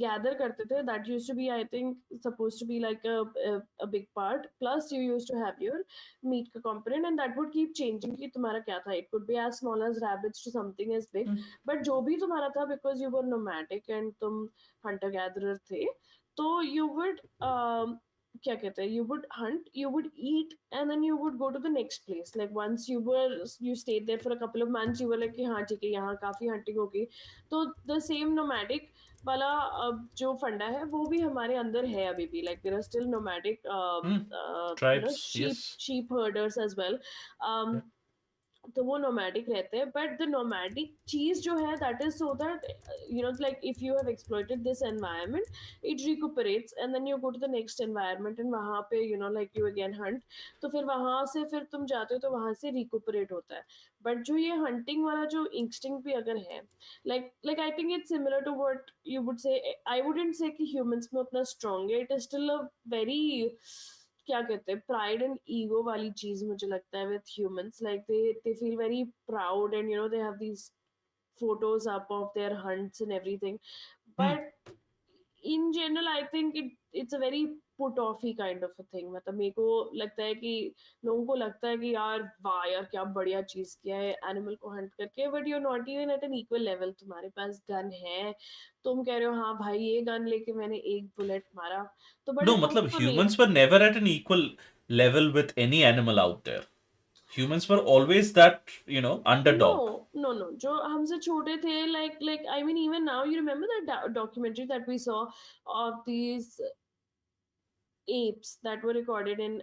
gather करते थे, that used to be I think supposed to be like a big part, plus you used to have your meat का component and that would keep changing कि तुम्हारा क्या था, it could be as small as rabbits to something as big, but जो भी तुम्हारा था because you were nomadic and तुम hunter gatherer थे, तो you would क्या कहते हैं, you would hunt, you would eat and then you would go to the next place, like once you stayed there for a couple of months, you were like कि हाँ ठीक है यहाँ काफी hunting होगी, तो the same nomadic वाला जो फंडा है वो भी हमारे अंदर है अभी भी, like there are still nomadic Hmm. Tribes, yes. sheep herders as well. Yeah. तो वो nomadic रहते हैं, but the nomadic चीज जो है that is so that like if you have exploited this environment, it recuperates and then you go to the next environment and वहां पे like you again hunt, तो फिर वहां से फिर तुम जाते हो तो वहां से recuperate होता है. but जो ये hunting वाला जो instinct भी अगर है, like I think it's similar to what you would say. I wouldn't say कि humans में उतना strong है, it is still a very क्या कहते हैं प्राइड एंड ईगो वाली चीज मुझे लगता है with humans, like they feel very proud and they have these photos up of their hunts and everything, Hmm. but in general I think it's a very put off he kind of a thing. मतलब मेरे को लगता है कि लोगों को लगता है कि यार वाह यार क्या बढ़िया चीज किया है एनिमल को हंट करके, but you are not even at an equal level. तुम्हारे पास गन है, तुम कह रहे हो हाँ भाई ये गन लेके मैंने एक बुलेट मारा, तो बड़े No, प्रूफ matlab तो नहीं है. humans were never at an equal level with any animal out there. Humans were always that, No, underdog. no, no. जो हमसे छोटे थे, like I mean, even now, you remember that documentary that we saw of these? apes that were recorded in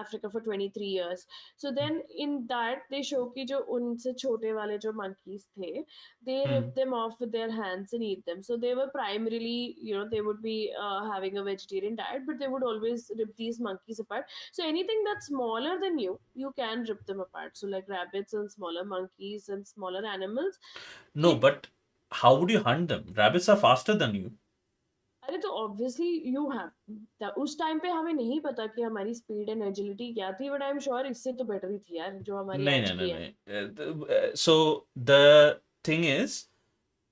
Africa for 23 years. So then in that they show कि जो उनसे छोटे वाले जो monkeys थे, they Hmm. rip them off with their hands and eat them. So they were primarily, they would be having a vegetarian diet, but they would always rip these monkeys apart. So anything that's smaller than you can rip them apart. So like rabbits and smaller monkeys and smaller animals, No, it but how would you hunt them? Rabbits are faster than you. अरे तो obviously you have उस time पे हमें नहीं पता कि हमारी speed and agility क्या थी बट आई एम श्योर इससे तो बेटर ही थी यार जो हमारी No, आज no, no, की है. no. So the thing is,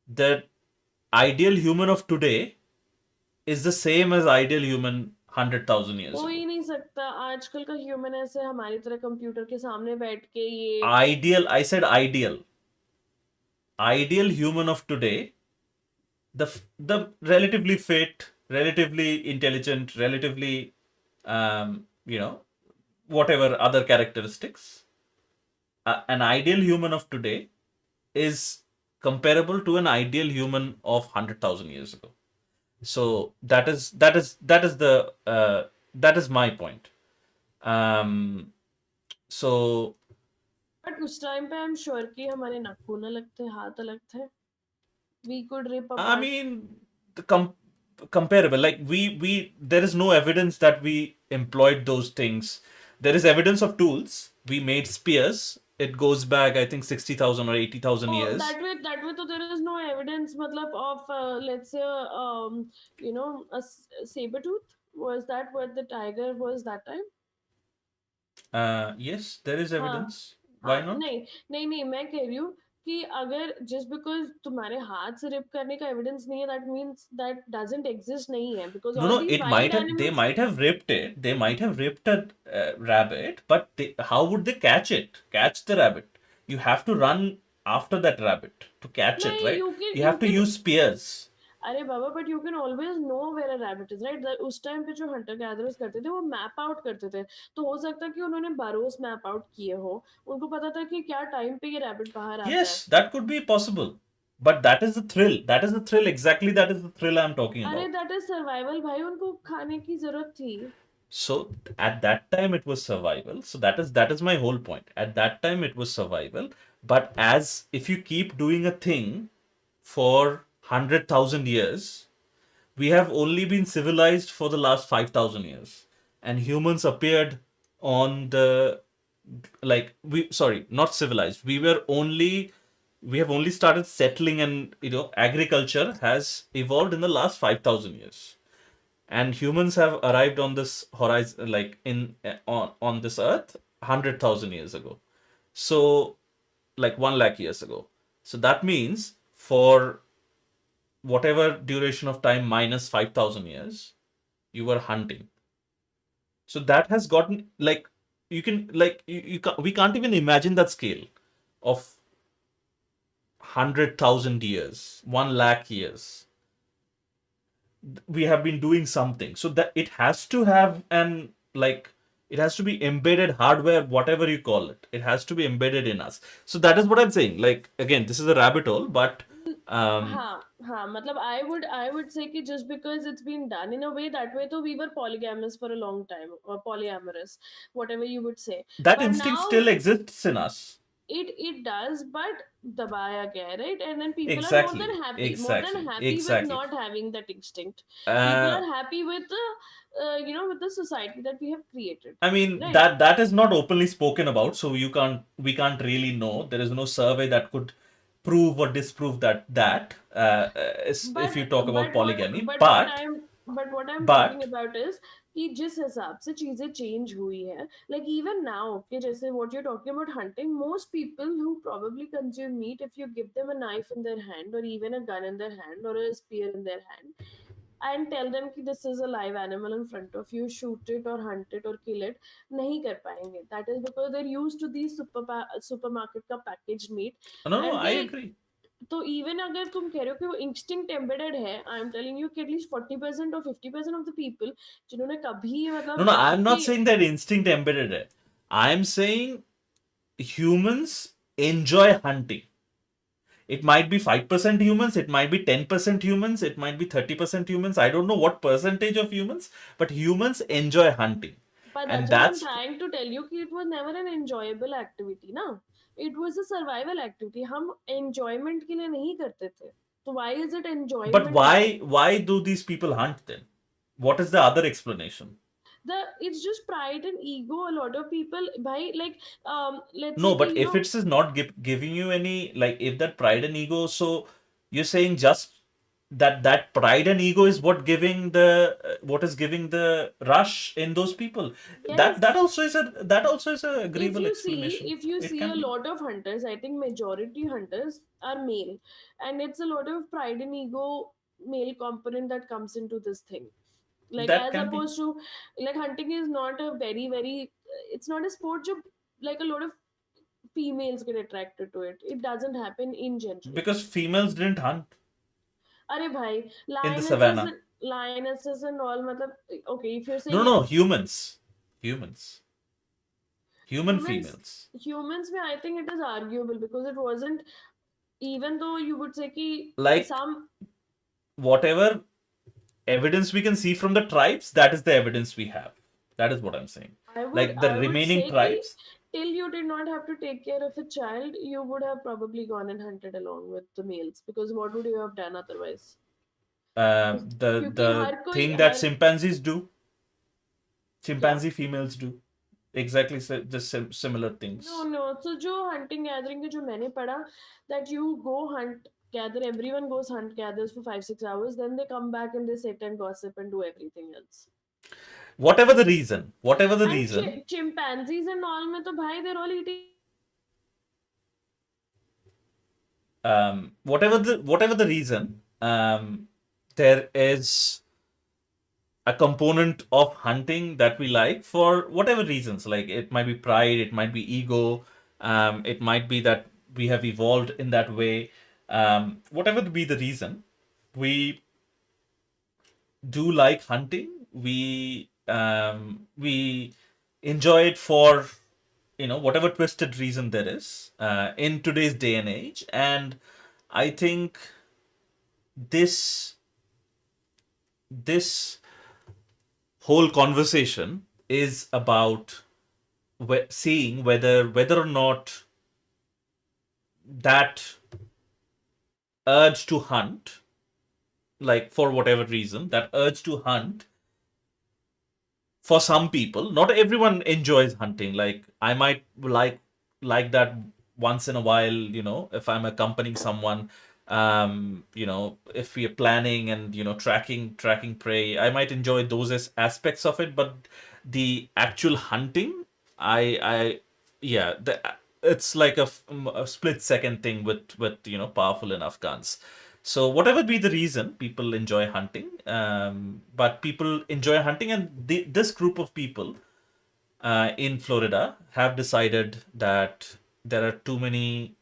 the ideal human of today is the same as ideal human 100,000 years हो ago. ही नहीं सकता आजकल का ह्यूमन ऐसे हमारी तरह कंप्यूटर के सामने बैठ के ये. Ideal, I said ideal. Ideal human of today, the relatively fit, relatively intelligent, relatively, you know, whatever other characteristics, an ideal human of today is comparable to an ideal human of 100,000 years ago. So that is my point. Um, so but उस time पे I am sure कि हमारे नाखून अलग थे हाथ अलग थे. We could rip I apart. mean, the comparable. Like there is no evidence that we employed those things. There is evidence of tools. We made spears. It goes back, I think, 60,000 or 80,000 Oh, years. that way, so there is no evidence, matlab, of let's say, saber tooth. Was that what the tiger was that time? Yes, there is हाँ. evidence. हाँ Why not? नहीं नहीं नहीं मैं कह रही हूँ कि अगर जस्ट बिकॉज तुम्हारे हाथ से रिप करने का एविडेंस नहीं है that means that doesn't exist नहीं है because No, all no. These It might wild have. They animals. might have ripped it. They might have ripped a rabbit. But how would they catch it? Catch the rabbit. You have to run after that rabbit to catch it, नहीं right? You You can you have to can use spears. अरे बाबा but you can always know where a rabbit is right. उस time पे जो Hunter gatherers करते थे वो map out करते थे. तो हो सकता है कि उन्होंने बरोस मैप आउट किए हो. उनको पता था कि क्या टाइम पे ये रैबिट बाहर आता है. Yes, that could be possible. But that is the thrill. That is the thrill. Exactly, that is the thrill I'm talking अरे about. दैट इज सर्वाइवल भाई उनको खाने की जरूरत थी. So at that time it was survival. So that is my whole point. At that time it was survival. But as if you keep doing a thing for 100,000 years, we have only been civilized for the last 5,000 years. And humans appeared on the, like, we, sorry, not civilized. We have only started settling, and agriculture has evolved in the last 5,000 years. And humans have arrived on this horizon, like in on this earth, 100,000 years ago. So, like 1 lakh years ago. So that means for whatever duration of time minus 5,000 years, you were hunting. So that has gotten, like, you can, like, we can't even imagine that scale of 100,000 years, 1 lakh years. We have been doing something, so that it has to have an, like, it has to be embedded hardware, whatever you call it. It has to be embedded in us. So that is what I'm saying. Like, again, this is a rabbit hole, but हाँ हाँ मतलब I would say कि just because it's been done in a way that way तो we were polygamous for a long time or polyamorous whatever you would say. that But instinct now still exists in us. it does but दबाया गया है right and then people are Exactly, more than exactly, happy with exactly. not having that instinct. People uh, are happy with with the society that we have created, I mean, right? that is not openly spoken about, so we can't really know. There is no survey that could prove or disprove if but you talk about but what polygamy. but what But I'm but what I'm talking but about is कि जिस हिसाब से चीजें change हुई है like even now कि जैसे what you're talking about hunting, most people who probably consume meat, if you give them a knife in their hand or even a gun in their hand or a spear in their hand and tell them कि this is a live animal in front of you, shoot it or hunt it or kill it, नहीं कर पाएंगे. That is because they're used to these supermarket का packaged meat. no, no, And I they agree. तो even अगर तुम कह रहे हो कि वो इंस्टिंक्ट एम्बेडेड है, आई एम टेलिंग यू कि एटलीस्ट 40% और 50% ऑफ द पीपल जिन्होंने कभी No, मतलब no, I'm आपके. not saying that instinct embedded it. I'm saying humans enjoy hunting. It might be 5% humans, it might be 10% humans, it might be 30% humans. I don't know what percentage of humans, but humans enjoy hunting. But And that's what I'm that's trying to tell you कि it was never an enjoyable activity ना. It was a survival activity. हम enjoyment के लिए नहीं करते थे. So why is it but enjoyment now? why do these people hunt then? What is the other explanation? The It's just pride and ego. A lot of people, bhai, like let's say No, कि but you if know, it's is not giving you any, like, if that pride and ego, so you're saying just that pride and ego is what is giving the rush in those people. That yes. also is a if agreeable you see explanation. if you It see can a be. lot of hunters, I think majority hunters are male, and it's a lot of pride and ego male component that comes into this thing, like That as can be. opposed to, like, hunting is not a very, it's not a sport job, like a lot of females get attracted to it. It doesn't happen in general. Because females didn't hunt Arey bhai, in the lionesses savannah. lionesses and all matlab, okay, if you're No, saying no, it, no, human humans females. humans mein, I think it is arguable because it wasn't, even though you would say ki Like, some, whatever evidence we can see from the tribes, that is the evidence we have. That is what I'm saying. Like the I would say remaining ki tribes, till you did not have to take care of a child, you would have probably gone and hunted along with the males, because what would you have done otherwise? the क्योंकि हर कोई thing that her chimpanzees do, क्या, chimpanzee females do exactly just similar no things. no, so जो hunting gathering के जो मैंने पढ़ा, that you go hunt gather, everyone goes hunt gathers for 5 6 hours, then they come back and they sit and gossip and do everything else. Whatever the And reason, chimpanzees and all में तो भाई, they're all eating. whatever the reason, there is a component of hunting that we like for whatever reasons. Like, it might be pride, it might be ego, it might be that we have evolved in that way. Whatever be the reason, we do like hunting. We enjoy it for, whatever twisted reason there is in today's day and age. And I think this whole conversation is about seeing whether or not that urge to hunt, like, for whatever reason, that urge to hunt, for some people, not everyone enjoys hunting. Like, I might like that once in a while, if I'm accompanying someone, if we are planning and, tracking prey, I might enjoy those aspects of it. But the actual hunting, I yeah, it's like a split second thing with powerful enough guns. So whatever be the reason, people enjoy hunting. But people enjoy hunting, and this group of people in Florida have decided that there are too many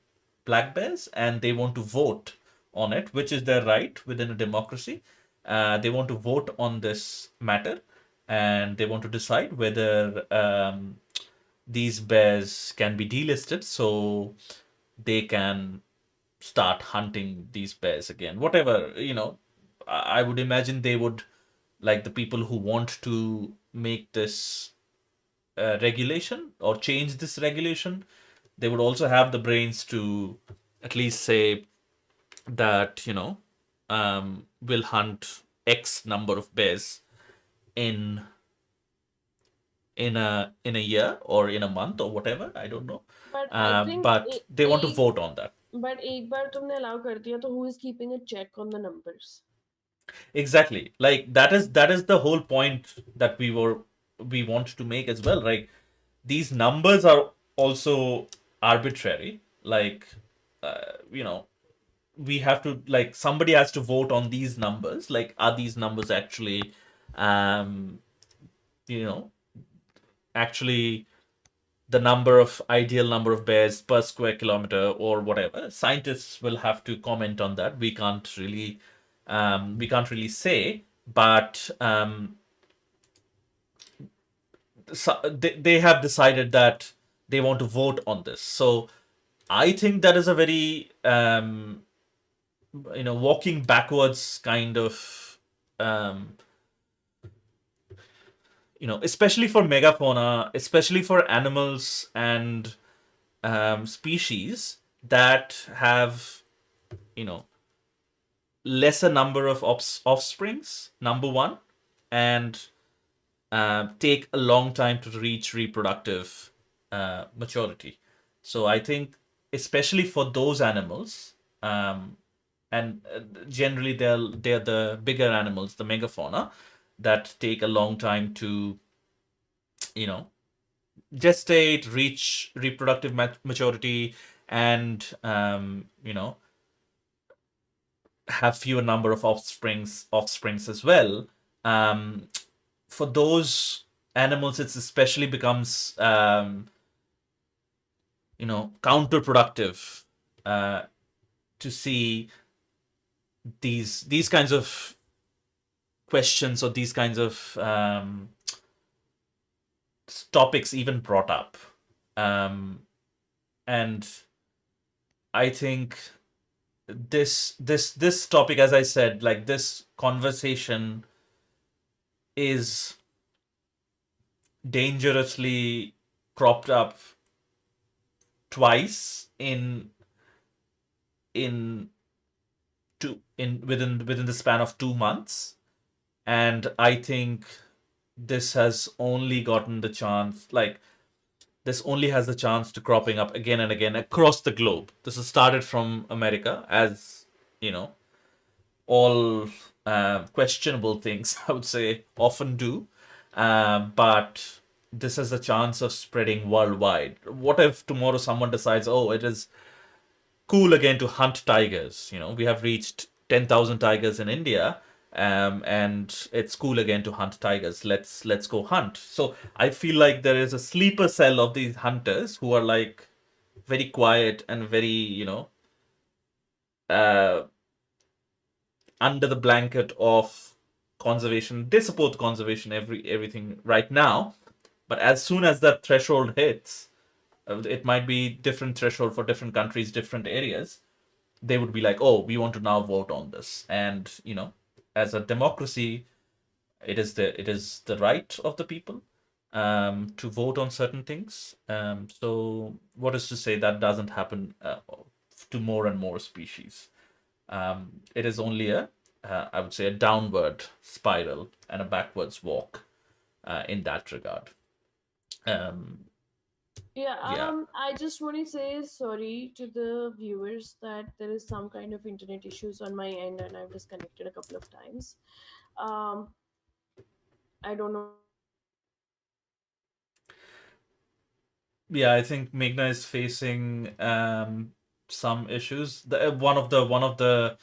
black bears, and they want to vote on it, which is their right within a democracy. They want to vote on this matter, and they want to decide whether these bears can be delisted, so they can start hunting these bears again. Whatever, I would imagine they would, like, the people who want to make this regulation or change this regulation, they would also have the brains to at least say that, will hunt X number of bears in in a year or in a month or whatever. I don't know, But I think but they want to एक vote on that. but एक बार तुमने allow कर दिया, तो who is keeping a check on the numbers? Exactly. Like, that is the whole point that we want to make as well. Right? These numbers are also arbitrary. Like, you know, we have to, like, somebody has to vote on these numbers. Like, are these numbers um, you know, actually the ideal number of bears per square kilometer or whatever? Scientists will have to comment on that. We can't really say, but so they have decided that they want to vote on this. So I think that is a very walking backwards kind of um, especially for megafauna, especially for animals and species that have you know lesser number of offsprings, number one, and take a long time to reach reproductive maturity. So I think, especially for those animals, um, and generally they're the bigger animals, the megafauna, that take a long time to you know gestate, reach reproductive maturity, and have fewer number of offsprings as well. Um, for those animals, it's especially becomes counterproductive uh, to see these kinds of questions or these kinds of topics even brought up. Um, and I think this topic, as I said, like this conversation is dangerously cropped up twice in within the span of 2 months, and I think this has only gotten the chance, like this only has the chance to cropping up again and again across the globe. This has started from America, as you know all questionable things I would say often do, but this has a chance of spreading worldwide. What if tomorrow someone decides, oh, it is cool again to hunt tigers? We have reached 10,000 tigers in India, and it's cool again to hunt tigers. Let's go hunt. So I feel like there is a sleeper cell of these hunters who are like very quiet and very uh, under the blanket of conservation. They support conservation, everything right now, but as soon as that threshold hits, it might be different threshold for different countries, different areas. They would be like, oh, we want to now vote on this, and as a democracy, it is the right of the people to vote on certain things. So what is to say that doesn't happen to more and more species? It is only I would say, a downward spiral and a backwards walk in that regard. Um, Yeah, yeah, I just want to say sorry to the viewers that there is some kind of internet issues on my end and I've disconnected a couple of times. Um, I don't know what's happening with my internet. yeah. I think Meghna is facing some issues. One of the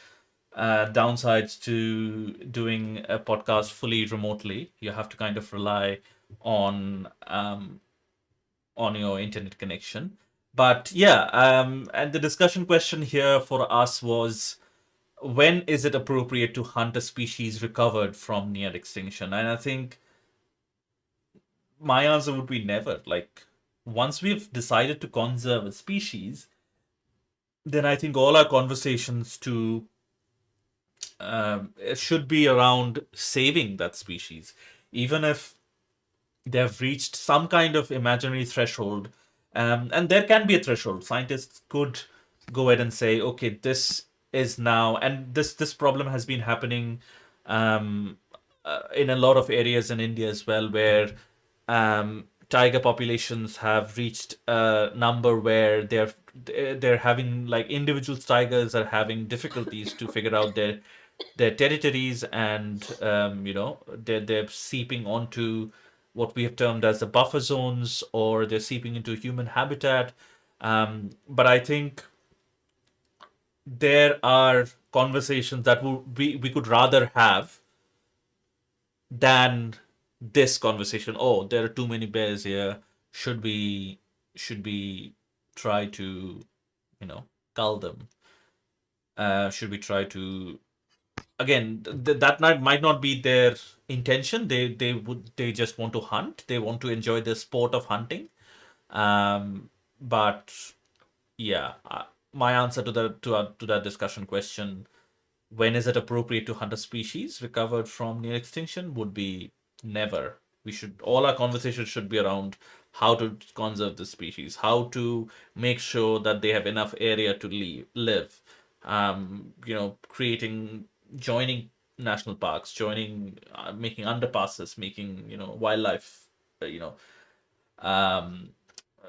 downsides to doing a podcast fully remotely, you have to kind of rely on on your internet connection. But yeah, and the discussion question here for us was, when is it appropriate to hunt a species recovered from near extinction? And I think my answer would be never. Like, once we've decided to conserve a species, then I think all our conversations to should be around saving that species, even if they have reached some kind of imaginary threshold. And there can be a threshold. Scientists could go ahead and say, okay, this is now, and this problem has been happening in a lot of areas in India as well, where tiger populations have reached a number where they're having, like, individual tigers are having difficulties to figure out their territories, and they're seeping onto what we have termed as the buffer zones, or they're seeping into human habitat. But I think there are conversations that we could rather have than this conversation. Oh, there are too many bears here. Should we try to cull them? Should we try to, again, that might not be their intention. They just want to hunt. They want to enjoy the sport of hunting. But yeah, my answer to that discussion question, when is it appropriate to hunt a species recovered from near extinction, would be never. We should, all our conversations should be around how to conserve the species, how to make sure that they have enough area to live. Creating, joining national parks, joining, making underpasses, making, wildlife, uh, you know, um,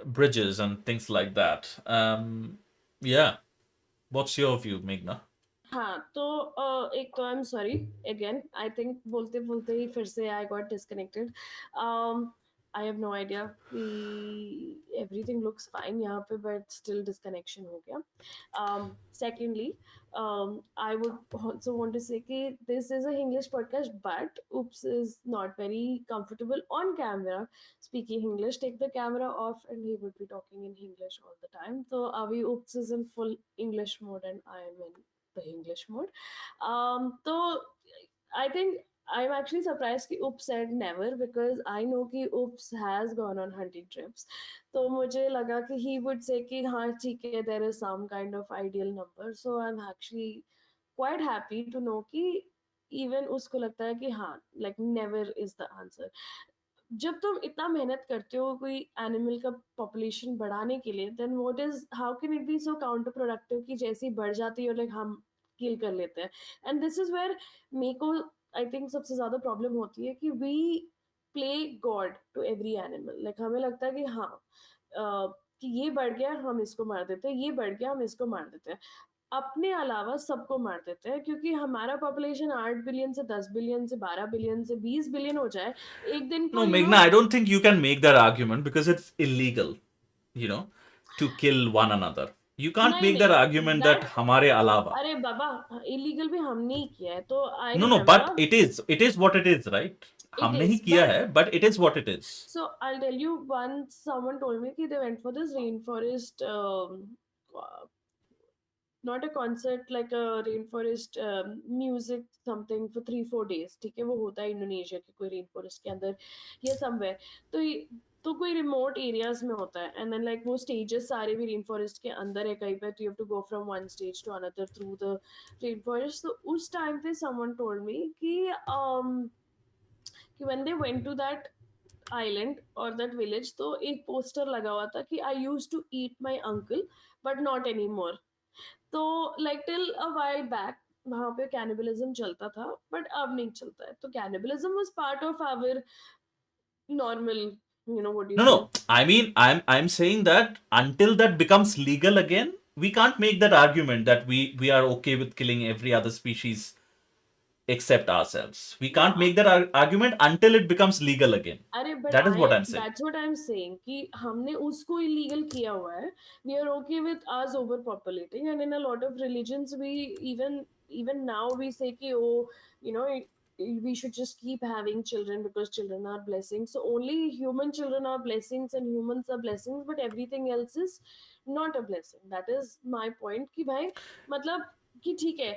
bridges and things like that. Yeah. What's your view, Meghna? हाँ तो एक तो I am sorry again I think बोलते बोलते ही फिर से I got disconnected I have no idea कि एवरीथिंग लुक्स फाइन यहाँ पे बट स्टिल डिस्कनेक्शन हो गया secondly I would also want to say कि this is a English podcast but oops is not very comfortable on camera speaking English. Take the camera off and he would be talking in English all the time, so Avi oops is in full English mode and I am in the English mode. So I think I'm actually surprised कि Oops said never because I know कि Oops has gone on hunting trips. तो मुझे लगा कि he would say कि हाँ ठीक है there is some kind of ideal number. So I'm actually quite happy to know कि even उसको लगता है कि हाँ like never is the answer. जब तुम इतना मेहनत करते हो कोई एनिमल का पॉपुलेशन बढ़ाने के लिए then what is how can it be so counter productive कि जैसे ही बढ़ जाती है लाइक हम किल कर लेते हैं and this is where may को आई थिंक सबसे ज्यादा प्रॉब्लम होती है कि we play God to every animal like हमें लगता है कि हाँ कि ये बढ़ गया हम इसको मार देते हैं ये बढ़ गया हम इसको मार देते हैं अपने अलावा सबको मार देते हैं क्योंकि हमारा पॉपुलेशन 8 बिलियन से 10 बिलियन से 12 बिलियन से 20 बिलियन हो जाए एक दिन को No, Meghna, I don't think you can make that argument because it's illegal, you know, to kill one another. You can't नहीं make that नहीं argument that दैट हमारे अलावा. अरे बाबा इलीगल भी हमने ही किया है तो आई No, no, but remember it is what it is, right? It हमने ही इज किया बट है, but it is what it is. so I'll tell you once someone told me कि they went for this rainforest not a concert like a rainforest music something for 3-4 days ठीक है वो होता है Indonesia के कोई rainforest के अंदर या somewhere तो तो कोई रिमोट एरियाज में होता है एंड देन लाइक वो स्टेजेस सारे भी रेन फॉरेस्ट के अंदर है कहीं पे तो you have to go from one stage to another through the rain forest तो उस टाइम पे समवन टोल्ड मी कि when they went to that island और दैट विलेज तो एक पोस्टर लगा हुआ था कि I use to eat my uncle but not any more तो like till a while back वहां पे कैनिबलिज्म चलता था बट अब नहीं चलता है तो cannibalism was part of our normal you know what you No, से no. I mean, I'm saying that until that becomes legal again, we can't make that argument that we are okay with killing every other species except ourselves. We no can't make that argument until it becomes legal again. अरे but That is I what I'm saying. That's what I am saying कि हमने उसको illegal किया हुआ है we are okay with us over populating and in a lot of religions we even even now we say कि oh you know we should just keep having children because children are blessings so only human children are blessings and humans are blessings but everything else is not a blessing that is my point कि भाई मतलब कि ठीक है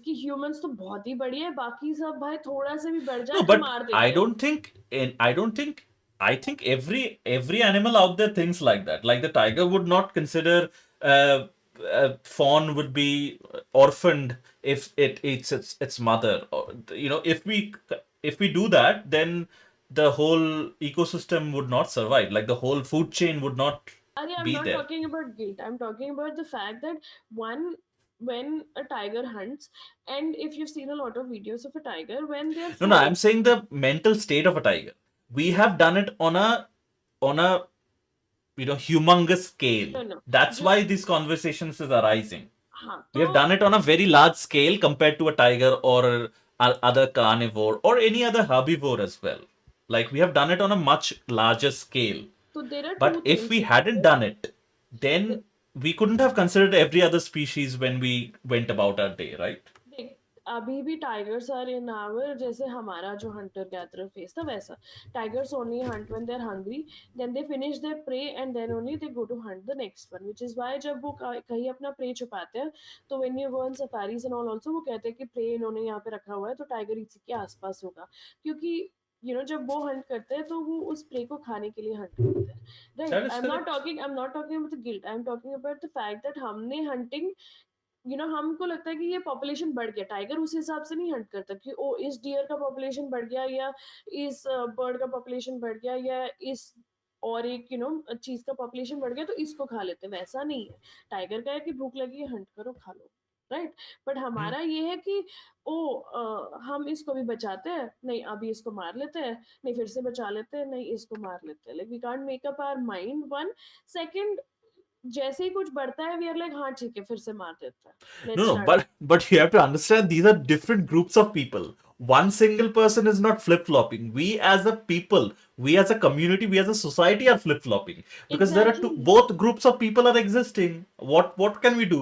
कि humans तो बहुत ही बढ़िया है बाकी सब भाई थोड़ा सा भी बढ़ No, जाए तो but मार I देते हैं don't think, and I don't think, I think every animal out there thinks like that. Like the tiger would not consider fawn would be orphaned if it eats its mother. Or, if we do that, then the whole ecosystem would not survive. Like the whole food chain would not Ari, I'm be not there. talking about guilt. I'm talking about the fact that one, when a tiger hunts, and if you've seen a lot of videos of a tiger, when they're No, no, full, I'm saying the mental state of a tiger. We have done it on a humongous scale. no, no, That's just why these conversations is arising. हाँ We तो have done it on a very large scale compared to a tiger or other carnivore or any other herbivore as well. Like we have done it on a much larger scale. there are But two if things we यहाँ hadn't पे done it, then we couldn't have considered every other species when we went about our day, right? देख अभी भी tigers are in our जैसे हमारा जो Hunter gatherer phase था वैसा tigers only hunt when they are hungry then they finish their prey and then only they go to hunt the next one which is why जब वो कहीं अपना prey छुपाते हैं तो when you go on safaris and all also वो कहते हैं कि प्रे इन्होंने यहाँ पे रखा हुआ है तो टाइगर इसी के आसपास होगा क्योंकि जब वो हंट करते हैं तो वो उस प्रे को खाने के लिए हंट करते हैं, right? That is correct. I am not talking about the guilt, I am talking about the fact that हमने हंटिंग, हमको लगता है कि ये पॉपुलेशन बढ़ गया, टाइगर उस हिसाब से नहीं हंट करता कि ओ इस डियर का पॉपुलेशन बढ़ गया, या इस बर्ड का पॉपुलेशन बढ़ गया, या इस और एक चीज का पॉपुलेशन बढ़ गया तो इसको खा लेते हैं, वैसा नहीं है। टाइगर का है कि भूख लगी है, हंट करो खा लो, राइट? But Hmm. हमारा ये है कि हम इसको भी बचाते हैं, नहीं अभी इसको मार लेते हैं, नहीं फिर से बचा लेते हैं, नहीं इसको मार लेते हैं, like we can't make up our mind one second. जैसे ही कुछ बढ़ता है वी आर लाइक हाँ ठीक है फिर से मार देता है, No, let's no, start. but you have to understand these are different groups of people. One single person is not flip flopping. We as a people, we as a community, we as a society are flip flopping because there are two, exactly. both groups of people are existing. What can we do?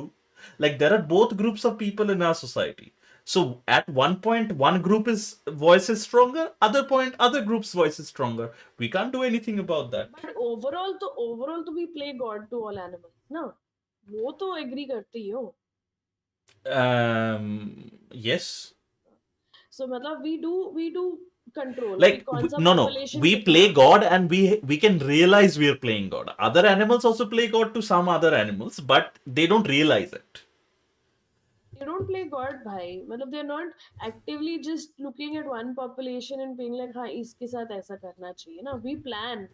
Like there are both groups of people in our society. So at one point, one group is voice is stronger. Other point, other group's voice is stronger. We can't do anything about that. But overall तो we play God to all animals ना, वो तो agree करती हो। Yes. So मतलब we do control कि Like कौन सा no, no, पॉपुलेशन we कितना। play God and we can realize we are playing God. Other animals also play God to some other animals, but they don't realize it. They don't play god भाई, मतलब they are not actively just looking at one population and being like हाँ इसके साथ ऐसा करना चाहिए ना, we plan.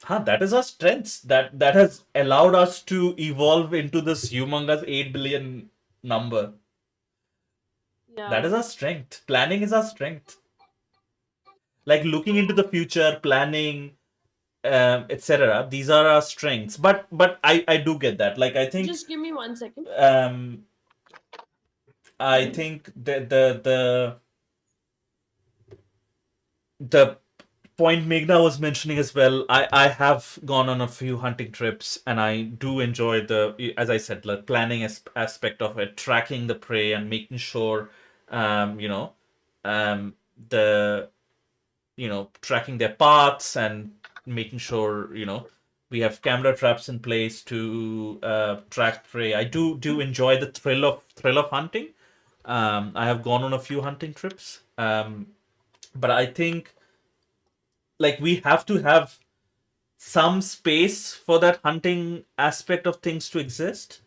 Huh, that is our strength. That has allowed us to evolve into this humongous 8 billion number. या That is our strength. Planning is our strength. Like looking into the future, planning, etc. These are our strengths. But I do get that. Like just give me 1 second. um I think the point Meghna was mentioning as well, I have gone on a few hunting trips and I do enjoy the, as I said, the planning aspect of it, tracking the prey and making sure, you know, um, the, tracking their paths and making sure, we have camera traps in place to track prey. I do enjoy the thrill of hunting. I have gone on a few hunting trips. But I think like we have to have some space for that hunting aspect of things to exist.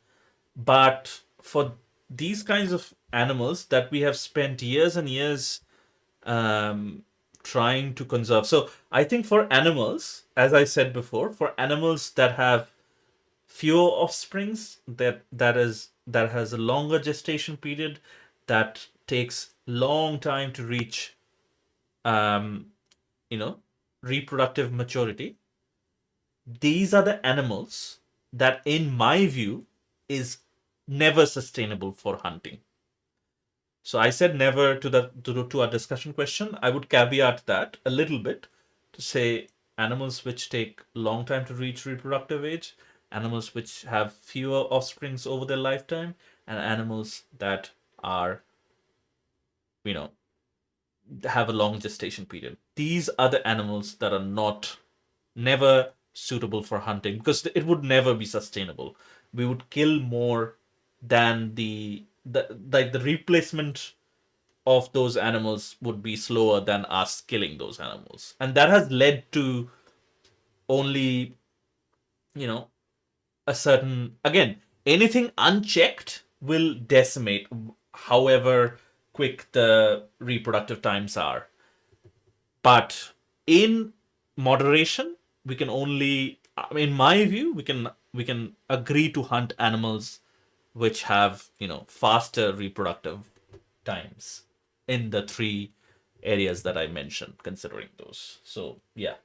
But for these kinds of animals that we have spent years and years um, trying to conserve. So I think for animals, as I said before, for animals that have fewer offsprings, that has a longer gestation period, that takes long time to reach um, you know reproductive maturity, these are the animals that in my view is never sustainable for hunting. So I said never to our discussion question. I would caveat that a little bit to say animals which take long time to reach reproductive age, animals which have fewer offsprings over their lifetime, and animals that are, you know, have a long gestation period. These are the animals that are not never suitable for hunting because it would never be sustainable. We would kill more than the replacement of those animals would be slower than us killing those animals. And that has led to only, you know, a certain, again, anything unchecked will decimate however quick the reproductive times are. But in moderation, we can only, in my view, we can agree to hunt animals which have faster reproductive times in the three areas that I mentioned, considering those. So yeah,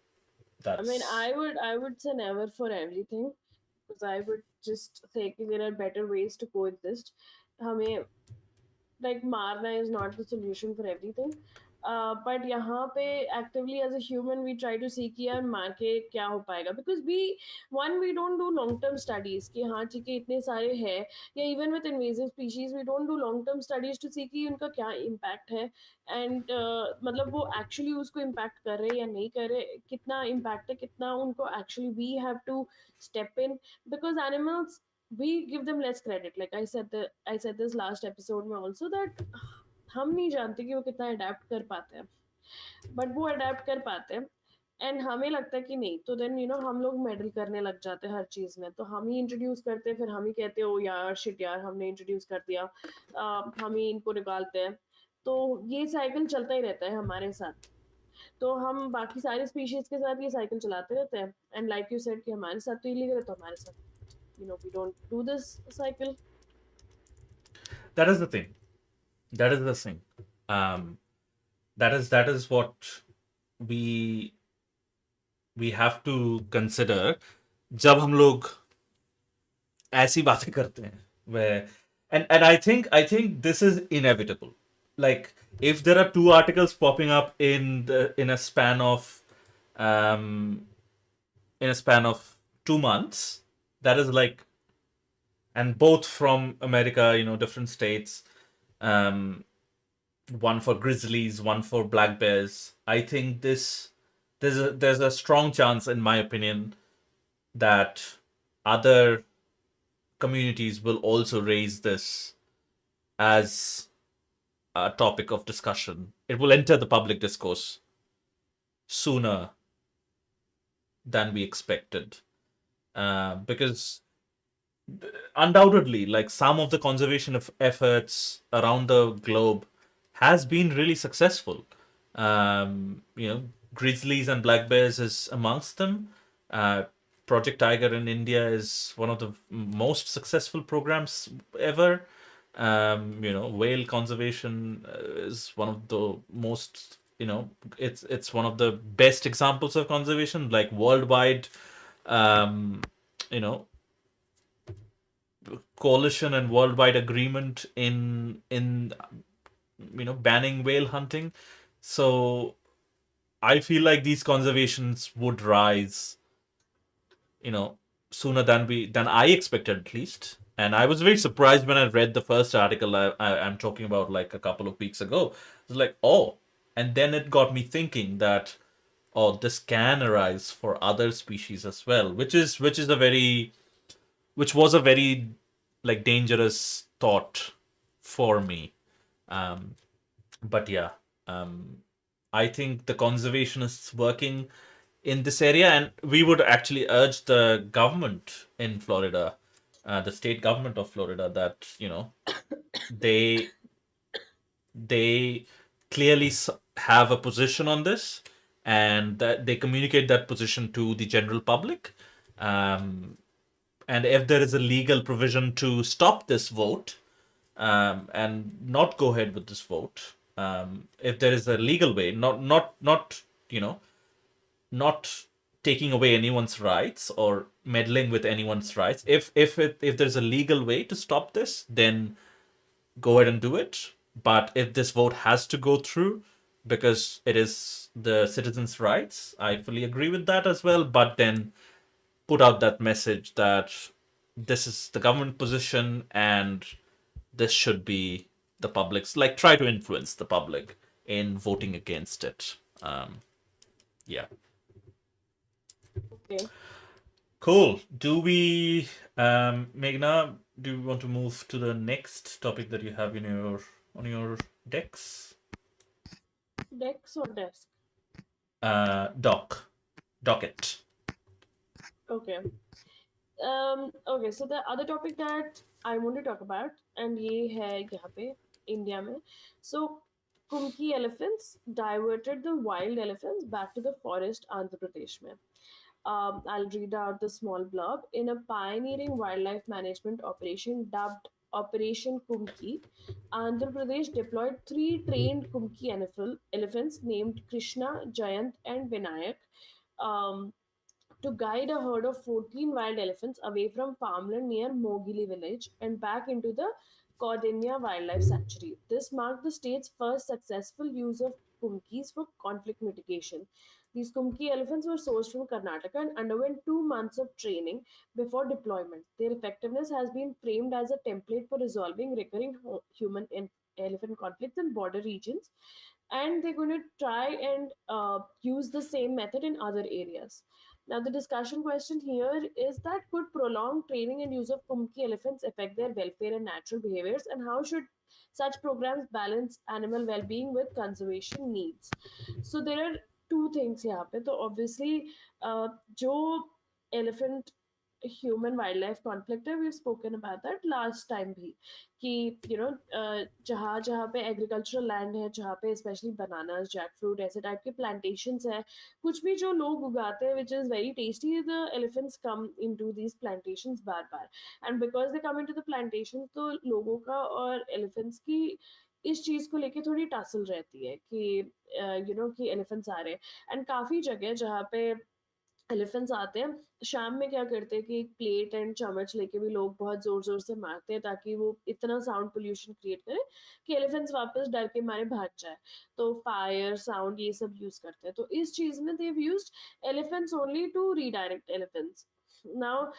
I mean, that's I would say never for everything, because I would just think there are better ways to coexist. हमें like marna is not the solution for everything. But यहाँ पे actively as a human we try to see कि यार मार के क्या हो पाएगा, because we don't do long term studies कि हाँ ठीक है इतने सारे हैं, या even with invasive species we don't do long term studies to see कि उनका क्या impact है, and मतलब वो actually उसको impact कर रहे हैं या नहीं कर रहे, कितना impact है, कितना उनको actually we have to step in, because animals we give them less credit, like I said this last episode में also, that हम नहीं जानते कि वो कितना अडेप्ट कर पाते हैं, बट वो अडेप्ट कर पाते हैं। एंड हमें लगता है कि नहीं, तो देन हम लोग मेडल करने लग जाते हैं हर चीज में, तो हम ही इंट्रोड्यूस करते हैं, फिर हम ही कहते हैं ओ यार शिट यार हमने इंट्रोड्यूस कर दिया, हम ही इनको निकालते हैं। तो ये साइकिल चलता ही रहता है हमारे साथ। तो हम बाकी सारे स्पीशीज के साथ ये साइकिल चलाते रहते हैं, एंड लाइक यू सेड कि हमारे साथ तो इलीगल है, तो हमारे साथ we don't do this cycle. That is the thing. That is the thing. Um, that is what we we have to consider जब हम लोग ऐसी बातें करते हैं where and I think this is inevitable. Like if there are two articles popping up in a span of um in a span of 2 months, that is like, and both from America, different states, um one for grizzlies, one for black bears. I think this there's a strong chance, in my opinion, that other communities will also raise this as a topic of discussion. It will enter the public discourse sooner than we expected. Because undoubtedly, like some of the conservation of efforts around the globe has been really successful. Grizzlies and black bears is amongst them. Uh, Project Tiger in India is one of the most successful programs ever. Whale conservation is one of the most, it's one of the best examples of conservation, like worldwide. Um, you know, Coalition and worldwide agreement in banning whale hunting. So I feel like these conservations would rise, you know, sooner than I expected, at least. And I was very surprised when I read the first article I'm talking about, like a couple of weeks ago. I was like, oh, and then it got me thinking that, oh, this can arise for other species as well, which was a very like dangerous thought for me. Um, but yeah, um, I think the conservationists working in this area, and we would actually urge the government in Florida, the state government of Florida, that they they clearly have a position on this, and that they communicate that position to the general public. Um, and if there is a legal provision to stop this vote, and not go ahead with this vote, if there is a legal way, not you know not taking away anyone's rights or meddling with anyone's rights, if there's a legal way to stop this, then go ahead and do it. But if this vote has to go through because it is the citizens' rights, I fully agree with that as well. But then put out that message that this is the government position and this should be the public's, like, try to influence the public in voting against it. Yeah. Okay. Cool. Do we, Meghna, do you want to move to the next topic that you have in your on your decks? Dex or desk? Docket. Okay. Okay, so the other topic that I want to talk about, and ये है यहाँ पे India में. So Kumki elephants diverted the wild elephants back to the forest Andhra Pradesh में. I'll read out the small blurb. In a pioneering wildlife management operation dubbed Operation Kumki, Andhra Pradesh deployed three trained Kumki elephants named Krishna, Jayant, and Vinayak. Um, to guide a herd of 14 wild elephants away from farmland near Mogili village and back into the Cordinia Wildlife Sanctuary. This marked the state's first successful use of kumkis for conflict mitigation. These kumki elephants were sourced from Karnataka and underwent 2 months of training before deployment. Their effectiveness has been framed as a template for resolving recurring human and elephant conflicts in border regions, and they're going to try and use the same method in other areas. Now, the discussion question here is that could prolonged training and use of Kumki elephants affect their welfare and natural behaviors, and how should such programs balance animal well-being with conservation needs? So there are two things here. So obviously, जो elephant human wildlife conflict है, we've spoken about that last time भी, कि जहाँ जहाँ पे agricultural land है, जहाँ पे स्पेशली बनानास, जैक फ्रूट, ऐसे टाइप के प्लांटेशंस है, कुछ भी जो लोग उगाते हैं which is very tasty, the elephants come into these plantations bar bar, and because they come into the plantation, तो लोगों का और एलिफेंट्स की इस चीज़ को लेके थोड़ी टासल रहती है कि कि एलिफेंट्स आ रहे हैं, एंड काफ़ी जगह जहाँ पे एलिफेंट्स आते हैं, शाम में क्या करते हैं कि एक प्लेट एंड चम्मच लेके भी लोग बहुत जोर जोर से मारते हैं ताकि वो इतना साउंड पोल्यूशन क्रिएट करे कि एलिफेंट्स वापस डर के मारे भाग जाए, तो फायर साउंड ये सब यूज करते हैं, तो इस चीज में they've used elephants only to redirect elephants now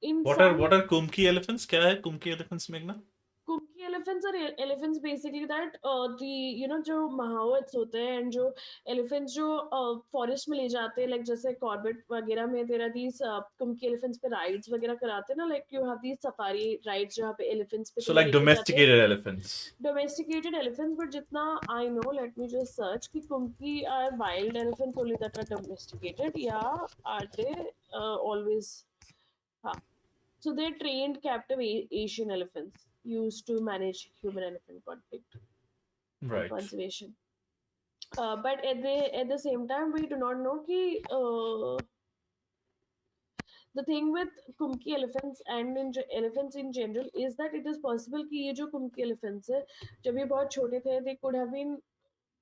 in What some are Kumki elephants? क्या है Kumki elephants, मेघना? Cookie elephants are elephants basically that the जो महावत्स होते हैं and जो elephants जो forest में ले जाते हैं, like जैसे कॉर्बेट वगैरह में तेरा these कुम्की elephants पे rides वगैरह कराते हैं ना, like you have these safari rides जहाँ पे elephants पे So तुम्हें like लेके जाते हैं domesticated elephants. domesticated elephants, but जितना I know, let me just search कि कुम्की are wild elephants only that are domesticated, या are they always, हाँ, so they're trained captive Asian elephants used to manage human elephant conflict and Right. conservation. But at the same time, we do not know कि the thing with Kumki elephants and elephants in general is that it is possible कि ये जो Kumki elephants है, जब ये बहुत छोटे थे, they could have been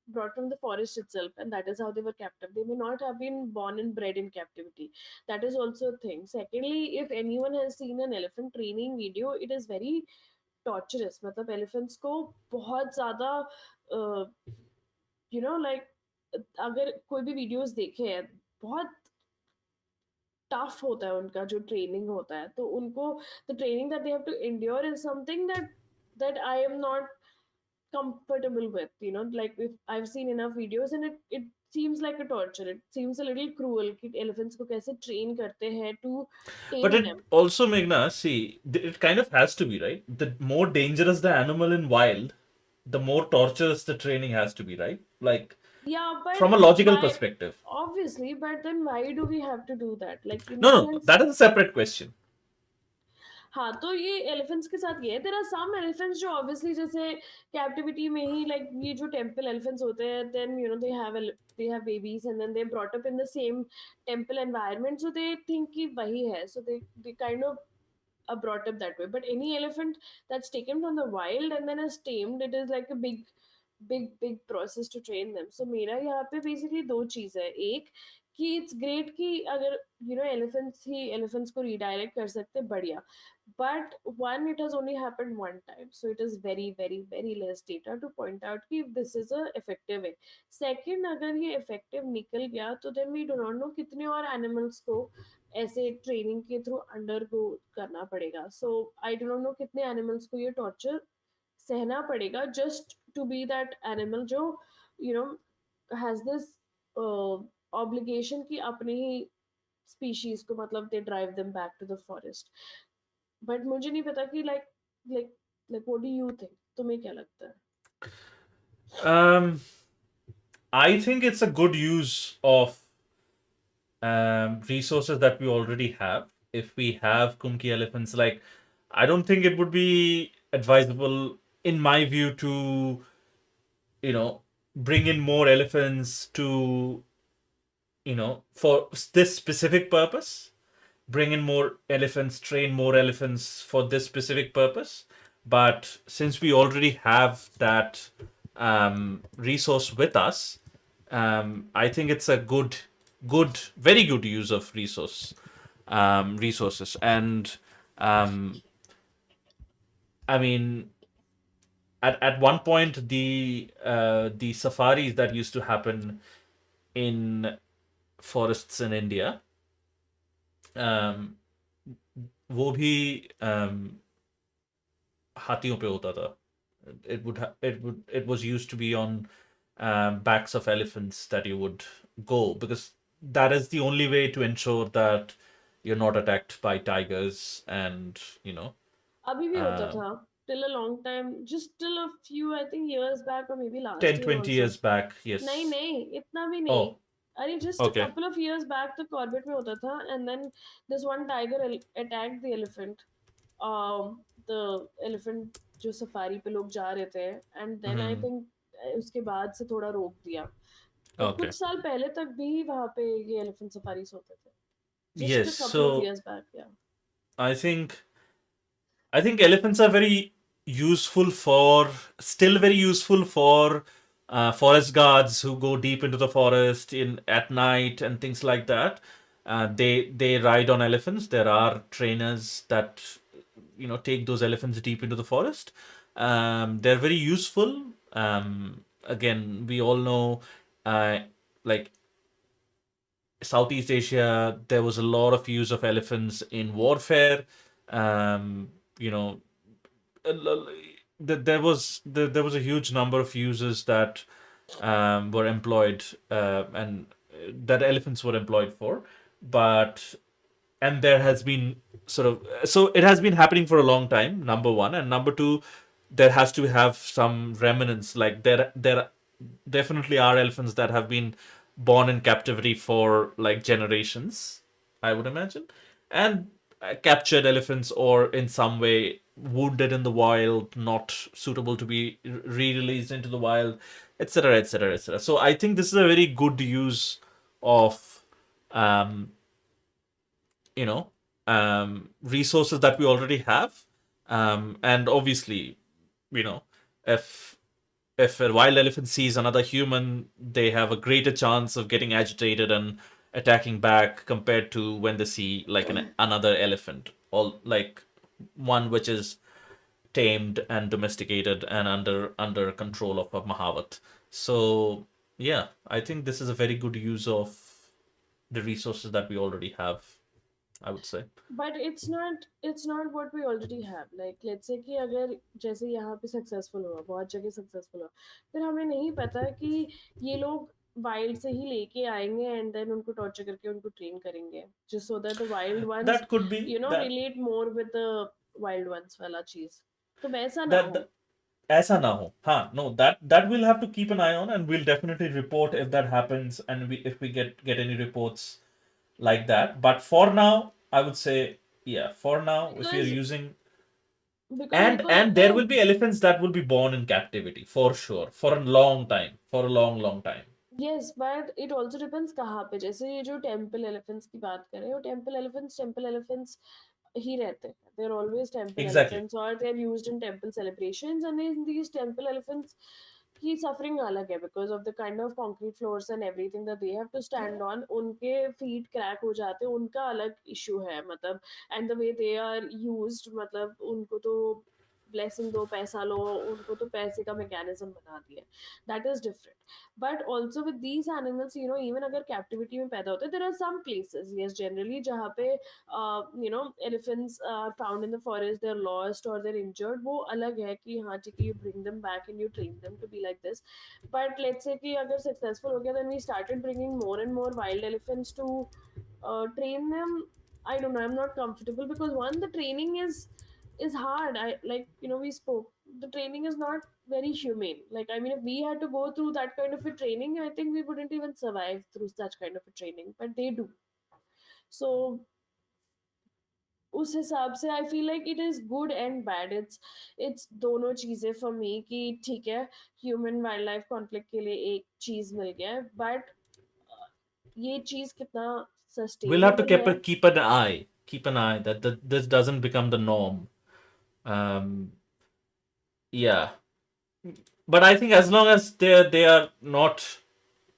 brought from the forest itself, and that is how they were captive. They may not have been born and bred in captivity. That is also a thing. Secondly, if anyone has seen an elephant training video, it is very torturous. मतलब elephants को बहुत ज़्यादा like अगर कोई भी videos देखे हैं, बहुत टफ होता है उनका जो ट्रेनिंग होता है, तो उनको the training that they have to endure is something that I am not comfortable with, like if I've seen enough videos and it seems like a torture, it seems a little cruel कि elephants को कैसे train करते हैं to But tame it them. also, Meghna, see, it kind of has to be, right? The more dangerous the animal in wild, the more torturous the training has to be, right? Like, Yeah, but from a logical why, perspective. obviously, but then why do we have to do that, like in No, the no, no, sense. that is a separate question. हाँ, तो ये elephants के साथ ये है, there are some elephants जो obviously जैसे captivity में ही, लाइक ये जो टेंपल एलिफेंट्स होते हैं, then they have babies and then they brought up in the same temple environment, so they think कि वही है, so they kind of are brought up that way. But any elephant that's taken from the wild and then is tamed, it is like a big process to train them. So मेरा यहाँ पे basically दो चीज़ है, एक कि it's great कि अगर elephants ही elephants को redirect कर सकते, बढ़िया, but one, it has only happened one time, so it is very less data to point out कि this is a effective way. Second, अगर ये effective निकल गया, तो then we do not know कितने और animals को ऐसे ट्रेनिंग के थ्रू अंडरगो करना पड़ेगा, सो आई डोंट नो कितने एनिमल्स को ये टॉर्चर सहना पड़ेगा just to be that animal जो you know has this obligation कि अपने ही स्पीशीज को, मतलब they drive them back to the forest, but मुझे नहीं पता कि like like what do you think, तुम्हें क्या लगता है? Um, I think it's a good use of resources that we already have. If we have Kumki elephants, like, I don't think it would be advisable, in my view, to, bring in more elephants to, for this specific purpose. Bring in more elephants, train more elephants for this specific purpose. But since we already have that resource with us, I think it's a very good use of resources. And um, I mean, at one point, the safaris that used to happen in forests in India, um, वो भी हाथियों पे होता था. It was used to be on backs of elephants that you would go, because that is the only way to ensure that you're not attacked by tigers and, you know, अभी भी होता uh, था till a long time, just till a few I think years back or maybe last ten, year 20 also. years back. नहीं Yes. नहीं इतना भी नहीं. Oh, अरे just a okay. couple of years back तो कॉर्बेट में होता था, and then this one tiger attacked the elephant. The elephant जो सफारी पे लोग जा रहे थे, and then I Hmm. think उसके बाद से थोड़ा रोक दिया. But Okay. कुछ साल पहले तक भी वहाँ पे ये elephant safaris होते थे. Just Yes. a couple of So years back, yeah. I think I think elephants are very useful for still very useful for forest guards who go deep into the forest in at night and things like that. They ride on elephants. There are trainers that take those elephants deep into the forest. They're very useful. Again, we all know, uh, like Southeast Asia, there was a lot of use of elephants in warfare. You know, there was a huge number of uses that were employed and that elephants were employed for, but and there has been sort of so it has been happening for a long time, number one, and number two, there has to have some remnants. Like there definitely are elephants that have been born in captivity for like generations, I would imagine, and captured elephants or in some way wounded in the wild, not suitable to be re-released into the wild, etc., etc., etc. So I think this is a very good use of um, you know resources that we already have, and obviously, you know if a wild elephant sees another human, they have a greater chance of getting agitated and attacking back compared to when they see like another elephant, or like one which is tamed and domesticated and under control of a mahavat. So yeah, I think this is a very good use of the resources that we already have, I would say. But it's not what we already have. Like let's say कि अगर जैसे यहाँ पे successful हुआ, बहुत जगह successful हुआ, फिर हमें नहीं पता कि ये लोग वाइल्ड से ही लेके आएंगे एंड देन उनको टॉर्चर करके उनको ट्रेन करेंगे, just so that the wild ones That could be that relate more with the wild ones वाला चीज, तो वैसा ना हो. that ऐसा ना हो. हाँ, no, that we'll have to keep an eye on, and we'll definitely report if that happens, and if we get any reports like that. But for now, I would say, yeah, for now, if you're because using, because and there अगर. will be elephants that will be born in captivity for sure, for a long time, for a long long time. Yes, but it also depends कहाँ पे. जैसे ये जो temple elephants की बात करें, वो टेम्पल एलिफेंट्स ही रहते हैं. They're always temple Exactly. elephants, or they're used in temple celebrations, and in these temple elephants की suffering अलग है because of the kind of concrete floors and everything that they have to stand on. उनके feet crack हो जाते हैं, उनका अलग issue है मतलब. And the way they are used, मतलब उनको तो ब्लेसिंग दो, पैसा लो, उनको तो पैसे का मैकेनिज्म बना दिया. That is different. But also with these animals, even अगर captivity में पैदा होते हैं, there are some places, yes, generally जहाँ पे elephants are found in the forest, they're lost or they're injured, वो अलग है कि हाँ ठीक है, you bring them back and you train them to be like this. But let's say कि अगर successful हो गया, then we started bringing more and more wild elephants to train them. I don't know, I'm not comfortable because one, the training is hard. I like, we spoke, the training is not very humane. Like, I mean, if we had to go through that kind of a training, I think we wouldn't even survive through such kind of a training, but they do. So उस हिसाब से I feel like it is good and bad. It's दोनों चीजें for me कि ठीक है, human wild life conflict के लिए एक चीज मिल गया है, बट ये चीज कितना We'll have to सस्टेनेबल है. keep an eye that this doesn't become the norm. Yeah, but I think as long as they are not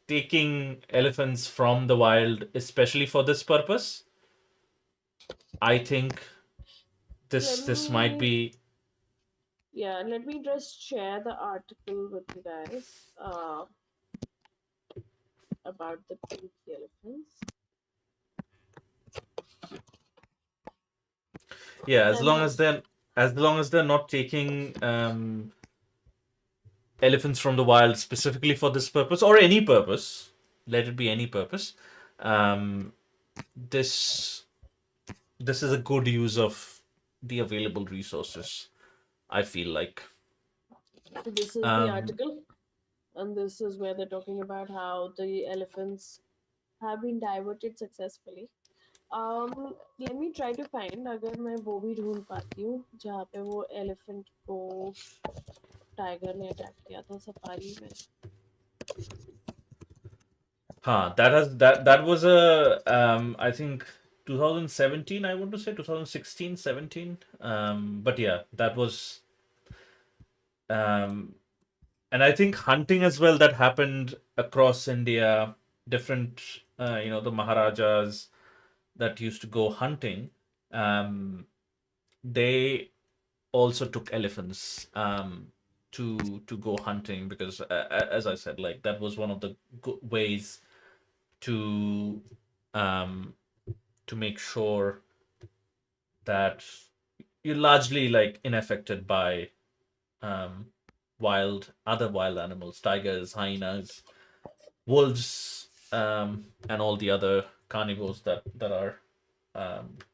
taking elephants from the wild, especially for this purpose, I think Let this might me, be. yeah, let me just share the article with you guys about the Kumki elephants. Yeah, And as long as they're not taking elephants from the wild specifically for this purpose or any purpose, let it be any purpose. Um, this this is a good use of the available resources, I feel like. So this is the Um, article, and this is where they're talking about how the elephants have been diverted successfully. Let me try to find अगर मैं वो भी ढूंढ पाती हूँ जहाँ पे वो elephant को टाइगर ने अटैक किया था सफारी में. that was a I think 2017, I want to say 2016, 17. But yeah, that was um and I think hunting as well, that happened across India. Different, the Maharajas that used to go hunting, um, they also took elephants to go hunting, because, as I said, like that was one of the ways to um, to make sure that you're largely like unaffected by um, other wild animals, tigers, hyenas, wolves, and all the other carnivores that are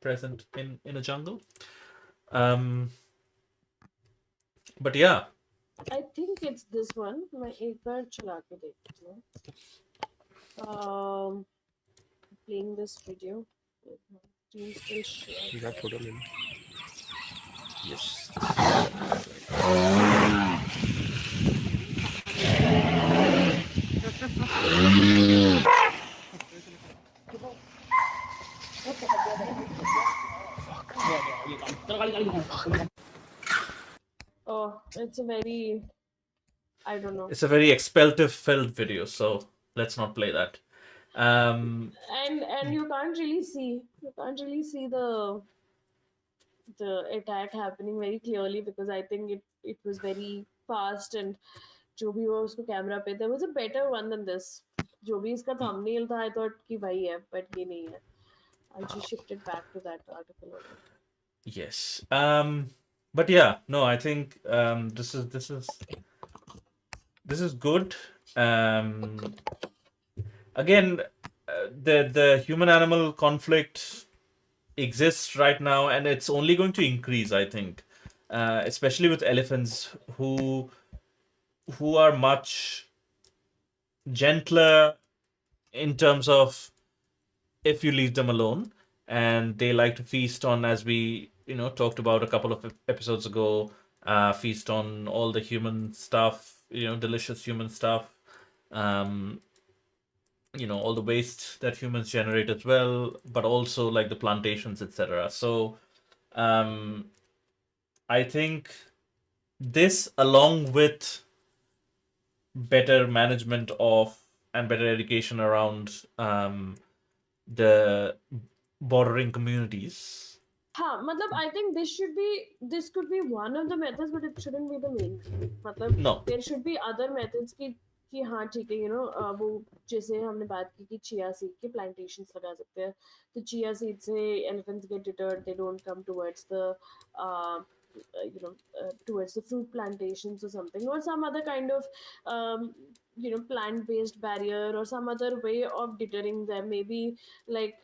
present in a jungle. Um, but yeah, I think it's this one. मैं एक बार चला के देखती हूँ. Um, playing this video. Do you still share? You got photo in. yes. Oh, it's a very, I don't know. It's a very expletive filled video, so let's not play that. And you can't really see the attack happening very clearly because I think it was very fast and जो भी हुआ उसको camera पे there was a better one than this. जो भी इसका thumbnail था I thought कि वही है but ये नहीं है. I'll just shift it back to that article only. yes. But yeah, no, I think this is good. Again, the human animal conflict exists right now, and it's only going to increase, I think, especially with elephants who are much gentler in terms of if you leave them alone, and they like to feast on, as we talked about a couple of episodes ago, feast on all the human stuff, delicious human stuff, um, all the waste that humans generate as well, but also like the plantations, etc. So um, I think this, along with better management of and better education around the bordering communities. हाँ मतलब I think this could be one of the methods but it shouldn't be the main thing. मतलब No, there should be other methods कि हाँ ठीक है वो जैसे हमने बात की कि चिया सीड के प्लांटेशंस लगा सकते हैं तो चिया सीड से elephants get deterred, they don't come towards the uh, towards the fruit plantations or something or some other kind of um, plant based barrier or some other way of deterring them, maybe like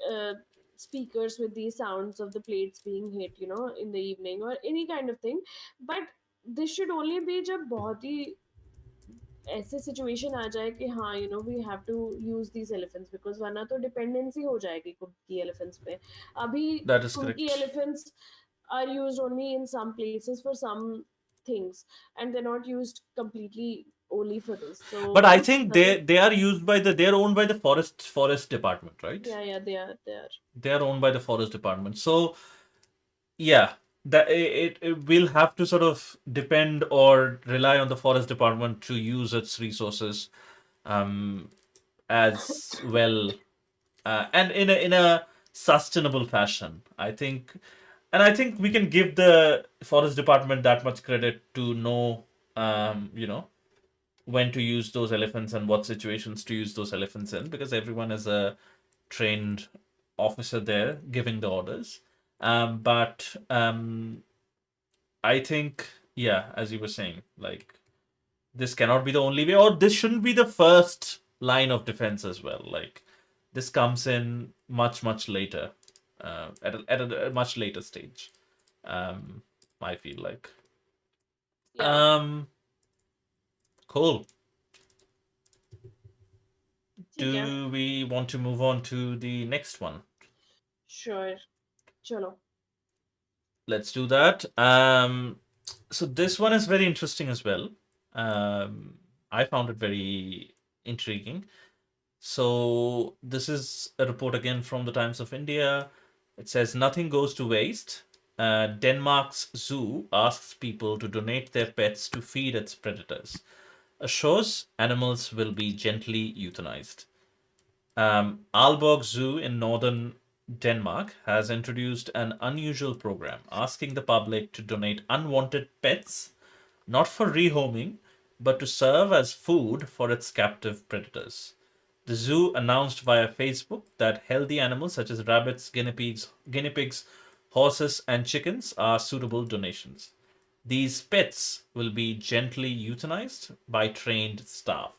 speakers with these sounds of the plates being hit in the evening or any kind of thing. But this should only be जब बहुत ही ऐसे situation आ जाए कि हाँ we have to use these elephants because वरना तो dependency हो जाएगी कुकी एलिफेंट्स पे. अभी that is कुकी correct. Elephants are used only in some places for some things and they're not used completely only for this, so But I this think doesn't. they are used by they're owned by the forest department, right? Yeah, they are. They are owned by the forest department. So yeah, that it will have to sort of depend or rely on the forest department to use its resources um, as well, and in a sustainable fashion, I think. And I think we can give the forest department that much credit to know, when to use those elephants and what situations to use those elephants in, because everyone is a trained officer there giving the orders. But I think, yeah, as you were saying, like this cannot be the only way, or this shouldn't be the first line of defense as well. Like This comes in much later, at a much later stage. Um, I feel like. Yeah, Um, cool. ठीक है. Do we want to move on to the next one? Sure. चलो. Let's do that. So this one is very interesting as well. Um, I found it very intriguing. So this is a report again from the Times of India. It says nothing goes to waste. Denmark's zoo asks people to donate their pets to feed its predators. Assures animals will be gently euthanized. Aalborg Zoo in northern Denmark has introduced an unusual program asking the public to donate unwanted pets, not for rehoming, but to serve as food for its captive predators. The zoo announced via Facebook that healthy animals such as rabbits, guinea pigs, horses, and chickens are suitable donations. These pets will be gently euthanized by trained staff.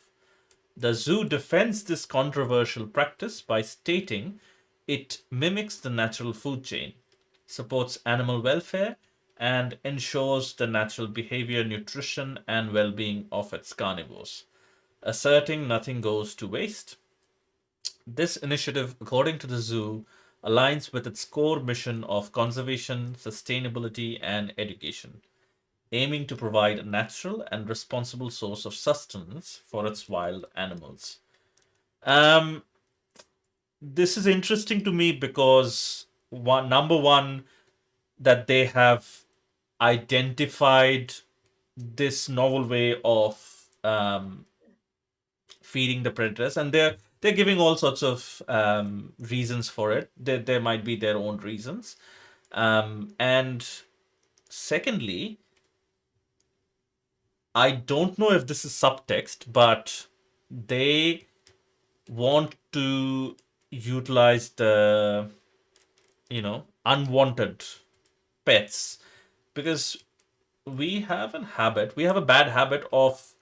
The zoo defends this controversial practice by stating it mimics the natural food chain, supports animal welfare, and ensures the natural behavior, nutrition, and well being of its carnivores, asserting nothing goes to waste. This initiative, according to the zoo, aligns with its core mission of conservation, sustainability, and education, aiming to provide a natural and responsible source of sustenance for its wild animals. Um, this is interesting to me because number one, that they have identified this novel way of feeding the predators, and they're giving all sorts of reasons for it. There might be their own reasons, and secondly, I don't know if this is subtext, but they want to utilize the unwanted pets, because we have a bad habit of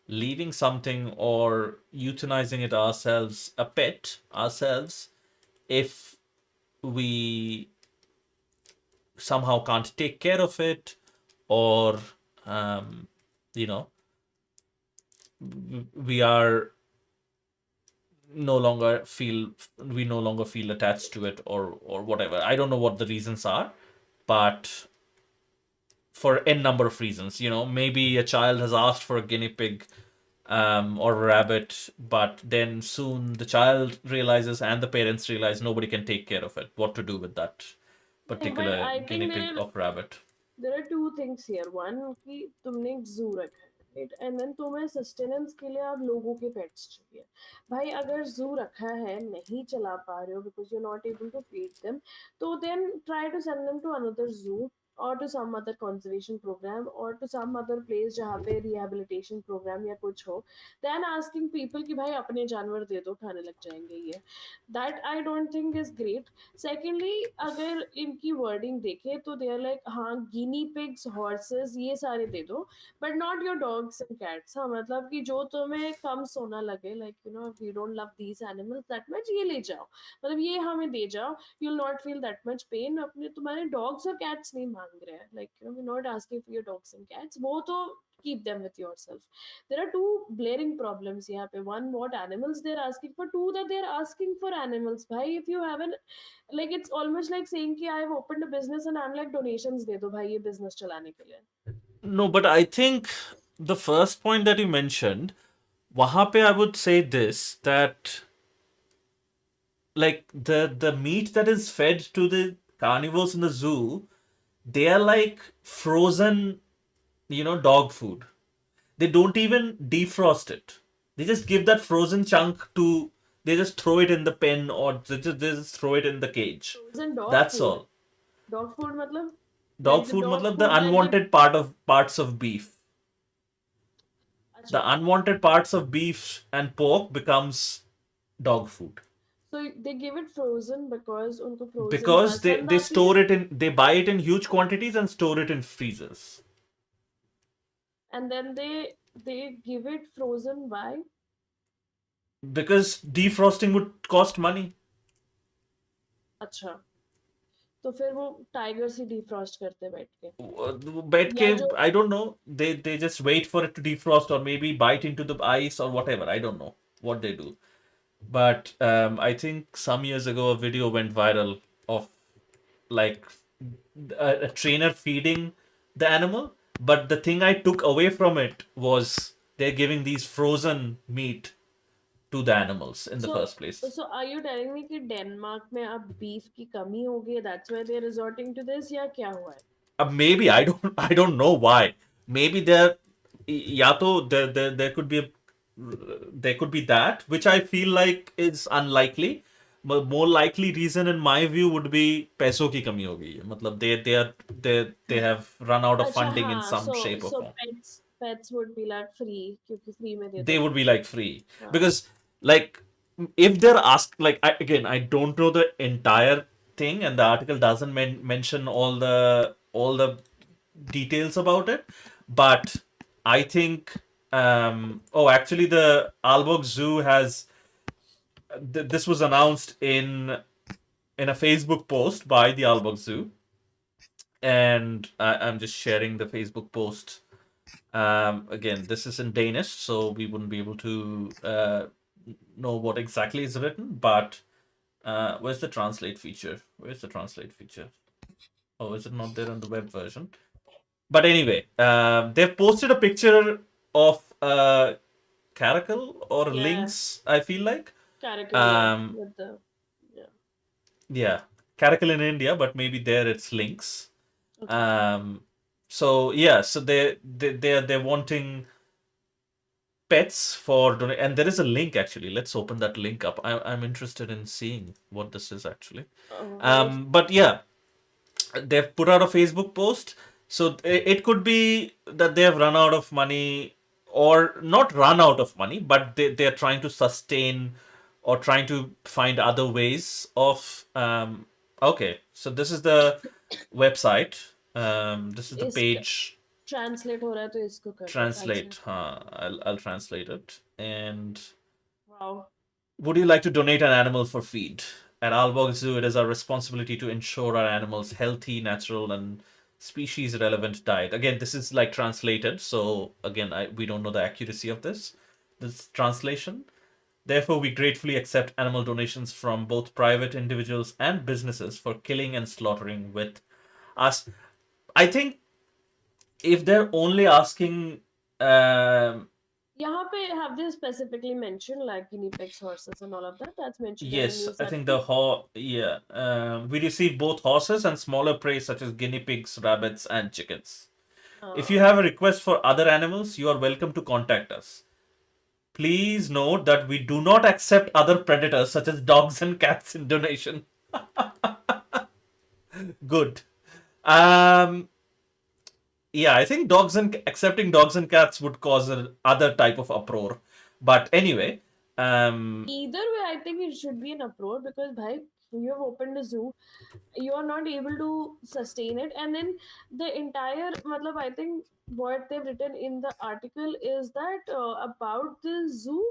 leaving something or euthanizing it ourselves, a pet ourselves, if we somehow can't take care of it, or um, you know we are no longer feel attached to it, or whatever. I don't know what the reasons are, but for n number of reasons, maybe a child has asked for a guinea pig, or a rabbit, but then soon the child realizes and the parents realize nobody can take care of it, what to do with that नहीं, but particular I guinea think pig or rabbit. there are two things here. One कि तुमने एक zoo रखा है, right? And then तुम्हें sustenance के लिए आप लोगों के pets चाहिए. भाई अगर zoo रखा है नहीं चला पा रहे हो because you're not able to feed them, तो then try to send them to another zoo or to some other conservation program or to some other place जहाँ पे rehabilitation program या कुछ हो. Then asking people कि भाई अपने जानवर दे दो खाने लग जाएंगे ये. That I don't think is great. Secondly अगर इनकी वर्डिंग देखें तो दे आर लाइक हाँ गिनी पिग्स हॉर्सेस ये सारे दे दो but not your dogs and cats. हाँ मतलब कि जो तुम्हें कम सोना लगे like you know we don't love these animals that much ये ले जाओ मतलब ये हमें दे जाओ. You will not feel that much pain. अपने तुम्हारे डॉग्स और कैट्स नहीं मांग रहे हैं like you know we not asking for your dogs and cats वो तो keep them with yourself. There are two blaring problems here. One, what animals they're asking for. Two, that they're asking for animals. Bhai, if you have an like it's almost like saying कि I've opened a business and I'm like donations दे दो भाई ये business चलाने के लिए. No, but I think the first point that you mentioned, wahan pe I would say this, that like the meat that is fed to the carnivores in the zoo, they are like frozen, dog food. They don't even defrost it. They just give that frozen chunk to. They just throw it in the pen, or they just throw it in the cage. Frozen dog That's food. all. Dog food मतलब Dog like the food, dog matlab the food that they. unwanted parts of beef. अच्छा. The unwanted parts of beef and pork becomes dog food, So they give it frozen because उनको frozen because they पसंद they आती है store it in they buy it in huge quantities and store it in freezers. and then they give it frozen. Why? because defrosting would cost money. अच्छा, तो फिर वो tiger से defrost करते बैठ के, Bed या cave, जो I don't know. They just wait for it to defrost or maybe bite into the ice or whatever. I don't know what they do. But I think some years ago a video went viral of like a trainer feeding the animal. But the thing I took away from it was they're giving these frozen meat to the animals in the so first place. So are you telling me कि Denmark में अब beef की कमी हो गई, that's why they are resorting to this, या क्या हुआ है? Maybe I don't know why. Maybe there, या तो there could be there could be that, which I feel like is unlikely. But more likely reason in my view would be पैसों की कमी हो गई है. मतलब they have run out of अच्छा funding in हाँ, some so shape or so form. Pets would be like free, क्योंकि फ्री में दे They दो। would be like free हाँ, because like if they're asked like again I don't know the entire thing and the article doesn't mention all the details about it, but I think oh actually the Aalborg Zoo has this was announced in a Facebook post by the Aalborg Zoo, and I'm just sharing the Facebook post. Again, this is in Danish, so we wouldn't be able to know what exactly is written. But where's the translate feature? Where's the translate feature? Oh, is it not there on the web version? But anyway, they've posted a picture of caracal or yeah, lynx. I feel like, caracal, yeah, um, with the, yeah, yeah, caracal in India, but maybe there it's lynx. okay. Um, so yeah, so they're wanting pets for donate, and there is a link actually. Let's open that link up. I'm interested in seeing what this is actually. Well, But yeah, they've put out a Facebook post. So it could be that they have run out of money, or not run out of money, but they're trying to sustain or trying to find other ways of. Okay, so this is the website. This is the इसका page. Translate हो रहा है तो इसको कर दो Translate. Translate. I'll translate it. And wow. would you like to donate an animal for feed? At Aalborg Zoo, it is our responsibility to ensure our animals healthy, natural, and species relevant diet. Again, this is like translated, so again, we don't know the accuracy of this translation. Therefore, we gratefully accept animal donations from both private individuals and businesses for killing and slaughtering with us. I think if they're only asking, यहाँ पे have they specifically mentioned like guinea pigs, horses and all of that? That's mentioned in the yes, news I think the article? yeah, we receive both horses and smaller prey such as guinea pigs, rabbits, and chickens. If you हाँ, have a request for other animals, you are welcome to contact us. Please note that we do not accept other predators such as dogs and cats in donation. Good. Um, yeah, I think dogs and accepting dogs and cats would cause a other type of uproar. But anyway, either way I think it should be an uproar, because bhai, you have opened a zoo, you are not able to sustain it, and then the entire matlab, I think what they've written in the article is that about the zoo,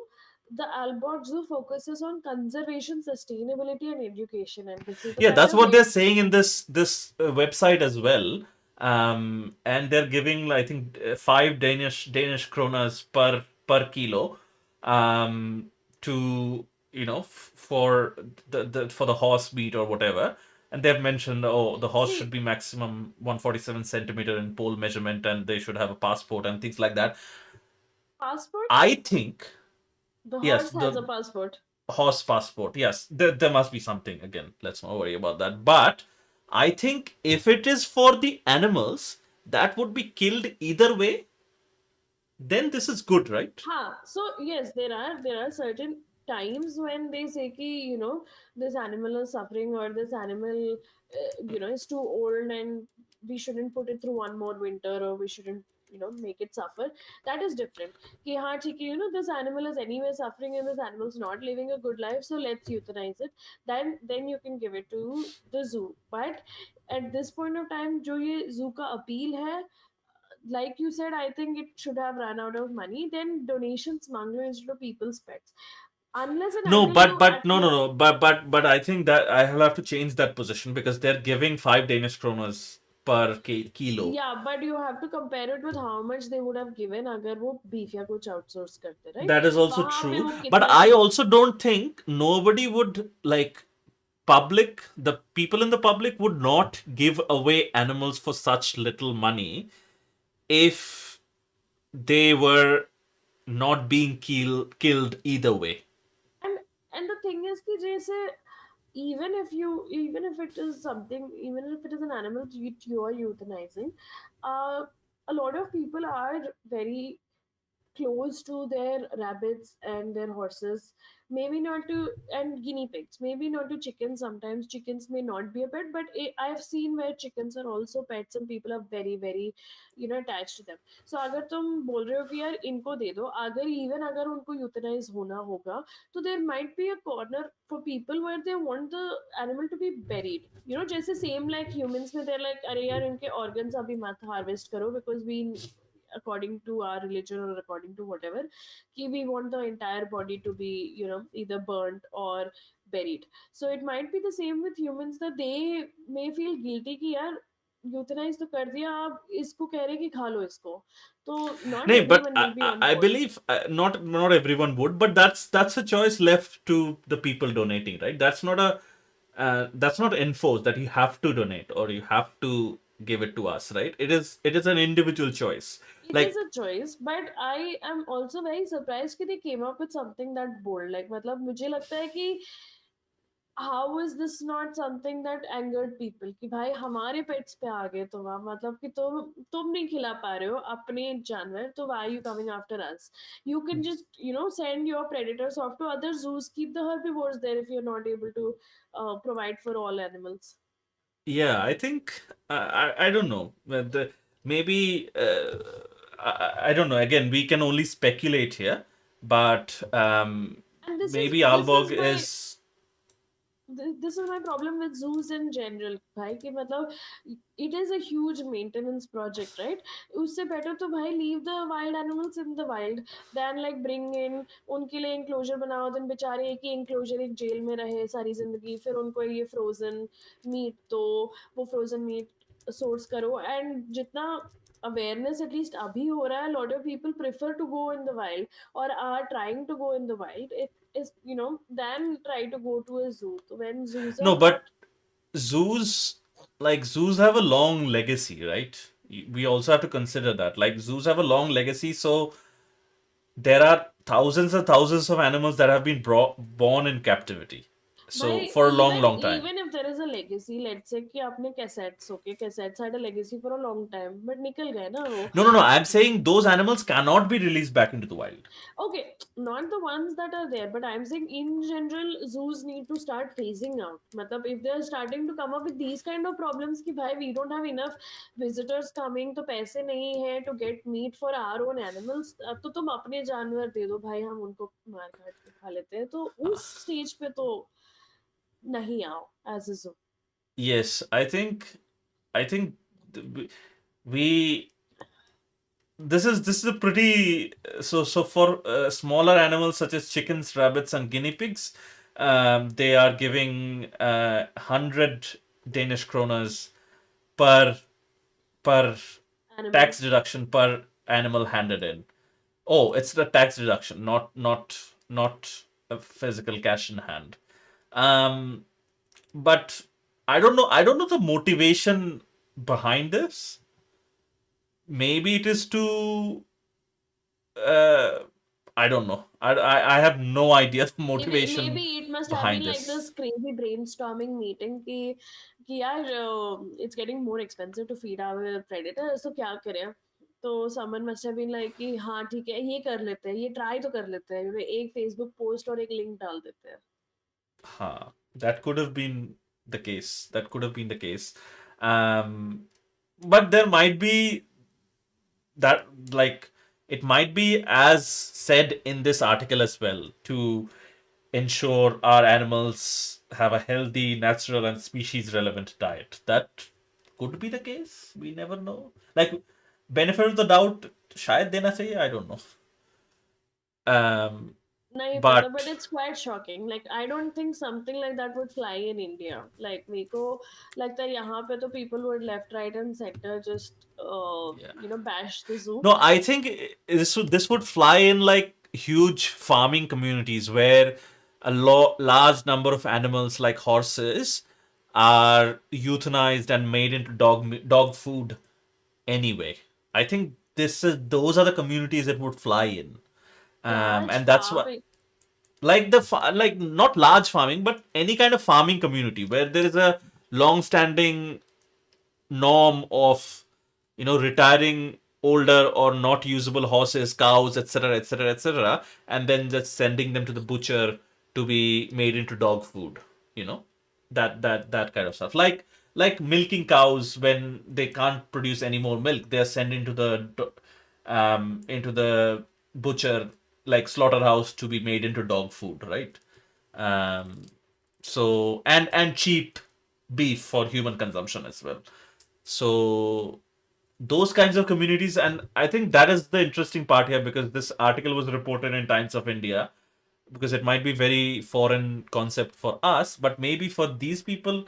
the Albert Zoo focuses on conservation, sustainability and education, and this is the yeah, kind that's of what they're saying in this website as well. And they're giving, I think, five Danish kronas per kilo, to for the for the horse meat or whatever. And they've mentioned, oh, the horse should see be maximum 147 centimeter in pole measurement, and they should have a passport and things like that. passport. I think The yes, horse has the a passport. horse passport. Yes, there must be something. Again, let's not worry about that. But I think if it is for the animals that would be killed either way, then this is good, right? Ha. So yes, there are certain times when they say ki, this animal is suffering, or this animal is too old and we shouldn't put it through one more winter, or we shouldn't make it suffer. That is different. Ki ha, theek hai, this animal is anyway suffering and this animal is not living a good life, so let's euthanize it. Then you can give it to the zoo. But at this point of time, जो ये zoo का appeal है, like you said, I think it should have run out of money. Then donations मांग लो instead of people's pets. unless and No, until you but no, no, actually. no. But I think that I will have to change that position because they're giving 5 Danish kroners per kilo. Yeah, but you have to compare it with how much they would have given अगर वो beef या कुछ outsource करते, right? That is also वहाँ पे true. वो But कितना I also don't think nobody would like the people in the public would not give away animals for such little money if they were not being killed either way. and and the thing is कि जैसे even if it is something, even if it is an animal that you are euthanizing, uh, a lot of people are very close to their rabbits and their horses, maybe not to, and guinea pigs, maybe not to chickens. Sometimes chickens may not be a pet, but I've seen where chickens are also pets and people are very very attached to them. So अगर तुम बोल रहे हो कि यार इनको दे दो, अगर इवन अगर उनको यूथनाइज होना होगा, तो there might be a corner for people where they want the animal to be buried, जैसे सेम लाइक ह्यूमंस में देर लाइक अरे यार इनके ऑर्गन्स अभी मत हार्वेस्ट करो because we according to our religion or according to whatever, ki we want the entire body to be either burnt or buried. So it might be the same with humans that they may feel guilty कि यार euthanised तो कर दिया, आप इसको कह रहे कि खा लो इसको, तो not No, but everyone will be on I board. believe not everyone would, but that's a choice left to the people donating, right? That's not enforced that you have to donate or you have to give it to us, right? It is an individual choice. It is Like a choice, but I am also very surprised कि they came up with something that bold. Like मतलब मुझे लगता है कि how is this not something that angered people कि भाई हमारे pets पे आ गए तुम, आप मतलब कि तुम नहीं खिला पा रहे हो अपने जानवर, तो why are you coming after us? You can just send your predators off to other zoos, keep the herbivores there if you're not able to provide for all animals. yeah, I think I don't know. Maybe I don't know. Again, we can only speculate here, but And maybe this is Aalborg my is. this is my problem with zoos in general भाई कि मतलब it is a huge maintenance project, right? उससे better तो भाई leave the wild animals in the wild than like bring in, उनके लिए enclosure बनाओ, दिन बेचारे एक ही enclosure एक जेल में रहे सारी जिंदगी, फिर उनको ये frozen meat तो वो frozen meat source करो, and जितना awareness at least अभी हो रहा है, lot of people prefer to go in the wild or are trying to go in the wild. It is than try to go to a zoo. So when zoos are No, not. but zoos have a long legacy, right? We also have to consider that. Like zoos have a long legacy, so there are thousands and thousands of animals that have been born in captivity. So भाई for a long, even long time. even if there is a legacy, let's say कि आपने cassettes, okay, cassettes had a legacy for a long time, but निकल गए ना वो. No, no, no. I'm saying those animals cannot be released back into the wild. Okay, not the ones that are there, but I'm saying in general, zoos need to start phasing out. मतलब if they're starting to come up with these kind of problems कि भाई we don't have enough visitors coming, तो पैसे नहीं है to get meat for our own animals, तो तुम अपने जानवर दे दो भाई, हम उनको मार काट के खा लेते हैं, तो उस स्टेज पे तो नहीं आओ as a zoo. Yes, I think we this is a pretty so for smaller animals such as chickens, rabbits, and guinea pigs, they are giving 100 Danish kroners per per Animal. tax deduction per animal handed in. Oh, it's the tax deduction, not a physical cash in hand. Um, but I don't know the motivation behind this. Maybe it is to uh, I don't know. I have no idea the Maybe motivation it must have behind been like this this. crazy brainstorming meeting कि यार it's getting more expensive to feed our predators, तो क्या करें? तो someone must have been like कि हाँ ठीक है ये कर लेते हैं, ये try तो कर लेते हैं, एक Facebook post और एक link डाल देते हैं. Huh. That could have been the case. That could have been the case. Um, but there might be that like it might be as said in this article as well to ensure our animals have a healthy, natural, and species relevant diet. That could be the case. We never know. Like benefit of the doubt, शायद देना चाहिए. I don't know. Um, नहीं पता, But but it's quite shocking. Like I don't think something like that would fly in India. Like मेरे को लगता है यहाँ पे तो people would left, right, and center just yeah. bash the zoo. No, I think this would fly in like huge farming communities where a large number of animals like horses are euthanized and made into dog food anyway. I think this is those are the communities it would fly in, Large and that's what farming. like like not large farming, but any kind of farming community where there is a long-standing norm of retiring older or not usable horses, cows, etc., etc., etc., and then just sending them to the butcher to be made into dog food. You know, that kind of stuff. Like milking cows when they can't produce any more milk, they are sent into the butcher, like slaughterhouse, to be made into dog food, right? Um, so and cheap beef for human consumption as well. So those kinds of communities, and I think that is the interesting part here, because this article was reported in Times of India, because it might be very foreign concept for us, but maybe for these people,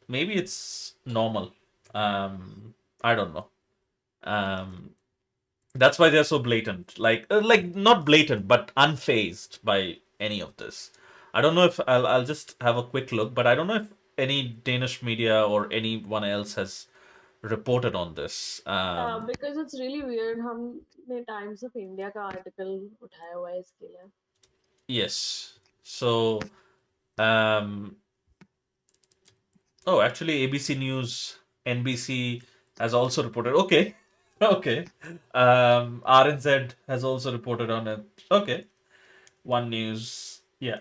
maybe it's normal. I don't know. um that's why they're so blatant, like not blatant but unfazed by any of this. I don't know if I'll just have a quick look, but I don't know if any Danish media or anyone else has reported on this. Because it's really weird हमने Times of India का article उठाया हुआ है इसके लिए. Yes. So, um, oh, actually, ABC News, NBC has also reported. Okay, okay. RNZ has also reported on it. Okay, One News. Yeah,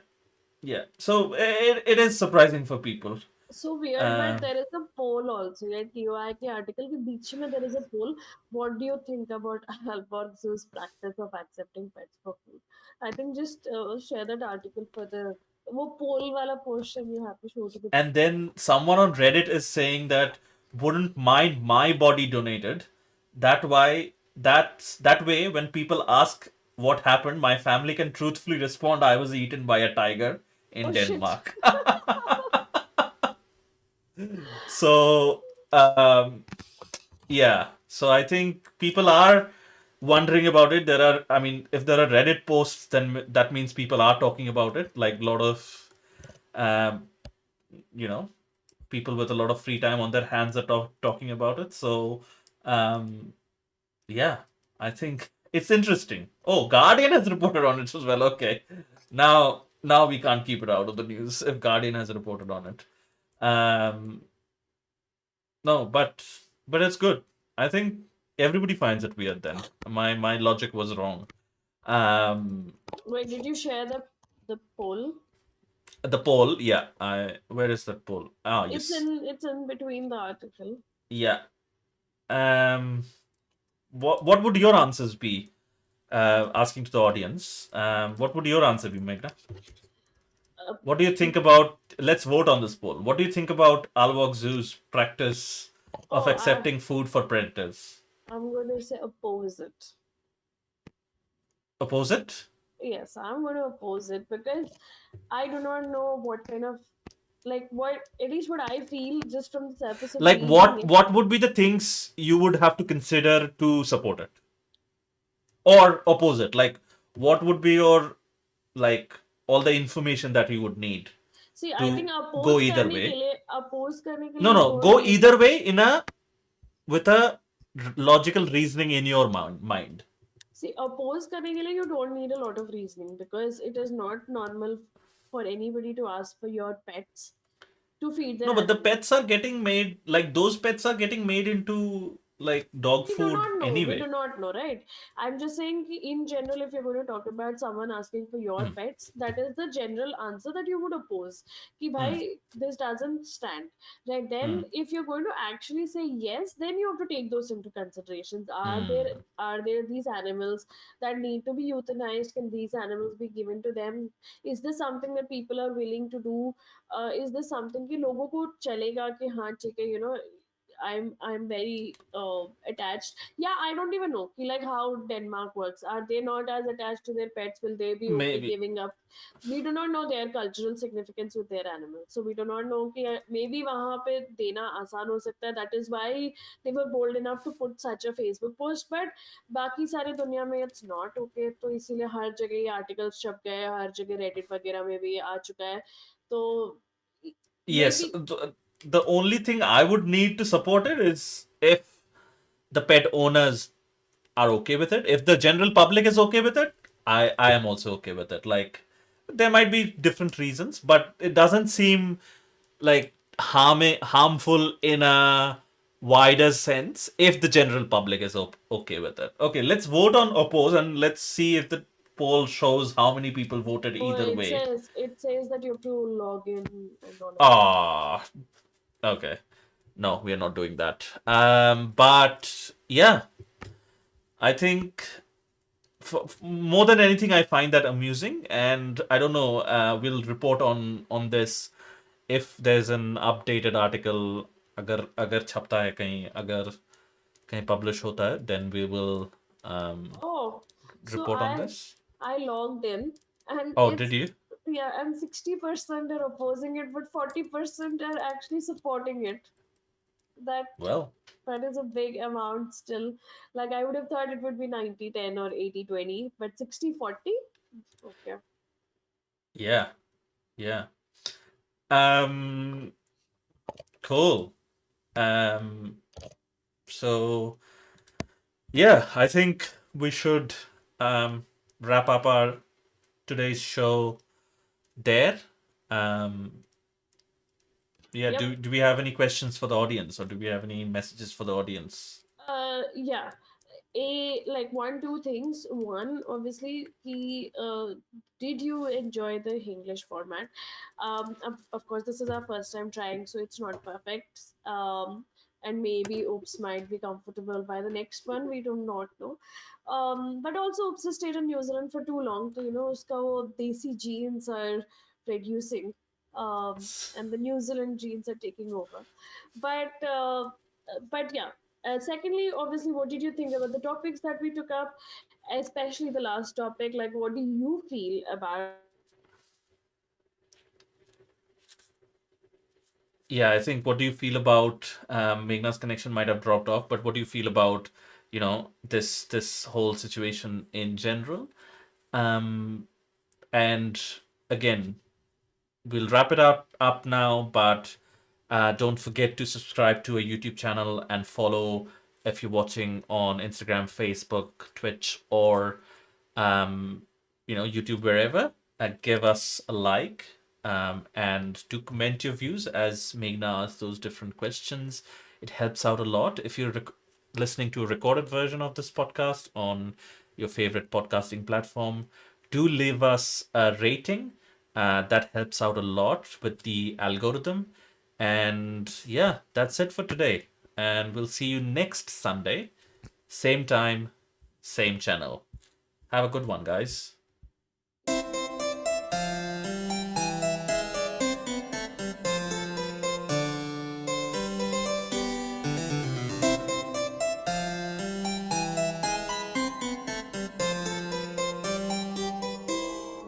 yeah. So it is surprising for people. So weird, but Um, there is a poll also. Yeah, TOI के article के बीच में there is a poll. What do you think about Alborg's practice of accepting pets for food? I think just share that article for the वो poll वाला portion you have to show to the and people. then someone on Reddit is saying that wouldn't mind my body donated. That way when people ask what happened, my family can truthfully respond, I was eaten by a tiger in Oh shit. Denmark. So yeah, so I think people are wondering about it. I mean, if there are Reddit posts, then that means people are talking about it. Like a lot of um, you know people with a lot of free time on their hands are talking about it. So, um, yeah, I think it's interesting. Oh, Guardian has reported on it as well. Okay, now we can't keep it out of the news if Guardian has reported on it. Um, no, but it's good. I think everybody finds it weird. Then my logic was wrong. Um, Wait, did you share the poll? the poll, yeah. I Where is that poll? Ah, yes, It's in between the article. yeah. Um, what would your answers be? Asking to the audience, what would your answer be, Meghna? Uh, What do you think about? Let's vote on this poll. What do you think about Alvok Zoo's practice of oh, accepting food for predators? I'm going to say opposite. Oppose it? Yes, I'm going to oppose it because I do not know what kind of like what at least what I feel just from the surface of Like reading it. what would be the things you would have to consider to support it or oppose it? Like what would be your like all the information that you would need See, I think to go either way? oppose करने के No, लिए you no, don't go need. either way in a with a logical reasoning in your mind. See, oppose करने के लिए you don't need a lot of reasoning because it is not normal for anybody to ask for your pets to feed their No, but the animals. pets are getting made, like those pets are getting made into like dog We do food not know. We do anyway. not know, right? I'm just saying, ki in general, if you're going to talk about someone asking for your Hmm. pets, that is the general answer that you would oppose. Ki Hmm. bhai, this doesn't stand. Right? Then, Hmm. if you're going to actually say yes, then you have to take those into considerations. Hmm. Are there these animals that need to be euthanized? Can these animals be given to them? Is this something that people are willing to do? Is this something कि लोगों को चलेगा कि हाँ ठीक है, I'm very attached. Yeah, I don't even know like how Denmark works. Are they not as attached to their pets? Will they be okay Maybe. giving up? We do not know their cultural significance with their animals, so we do not know कि maybe वहाँ पे देना आसान हो सकता है. That is why they were bold enough to put such a Facebook post. But बाकी सारे दुनिया में it's not okay. तो इसीलिए हर जगह ये articles छप गए, हर जगह Reddit वगैरह में भी आ चुका है. तो Yes, maybe the only thing I would need to support it is if the pet owners are okay with it. If the general public is okay with it, I am also okay with it. Like, there might be different reasons, but it doesn't seem like harmful in a wider sense if the general public is okay with it. Okay, let's vote on oppose and let's see if the poll shows how many people voted no, either way. it says that you have to log in and all of that. Ah, okay. No, we are not doing that. But yeah, I think more than anything, I find that amusing, and I don't know. We'll report on this if there's an updated article. अगर अगर छपता है कहीं अगर कहीं publish होता है, then we will Oh, so report on this. I logged in and Oh, did it's you? yeah, and 60% are opposing it, but 40% are actually supporting it. That Well, that is a big amount still. Like I would have thought it would be 90-10 or 80-20, but 60-40. Okay. yeah, yeah. Um, cool. Um, so yeah, I think we should wrap up our today's show there. Um, yeah, Yep. do we have any questions for the audience or do we have any messages for the audience? Yeah. Like one two things. One, obviously, did you enjoy the English format? Of course, this is our first time trying, so it's not perfect. And maybe Oops might be comfortable by the next one. We do not know. But also Oops has stayed in New Zealand for too long, so uska wo desi genes are reducing. And the New Zealand genes are taking over. But yeah, secondly, obviously, what did you think about the topics that we took up, especially the last topic? Like, what do you feel about Yeah, I think what do you feel about Meghna's connection might have dropped off, but what do you feel about, this whole situation in general? Um, and again, we'll wrap it up now, but don't forget to subscribe to a YouTube channel and follow if you're watching on Instagram, Facebook, Twitch, or um, YouTube, wherever. Give us a like and do comment your views as Meghna asks those different questions. It helps out a lot. If you're listening to a recorded version of this podcast on your favorite podcasting platform, do leave us a rating. That helps out a lot with the algorithm. And yeah, that's it for today. And we'll see you next Sunday, same time, same channel. Have a good one, guys.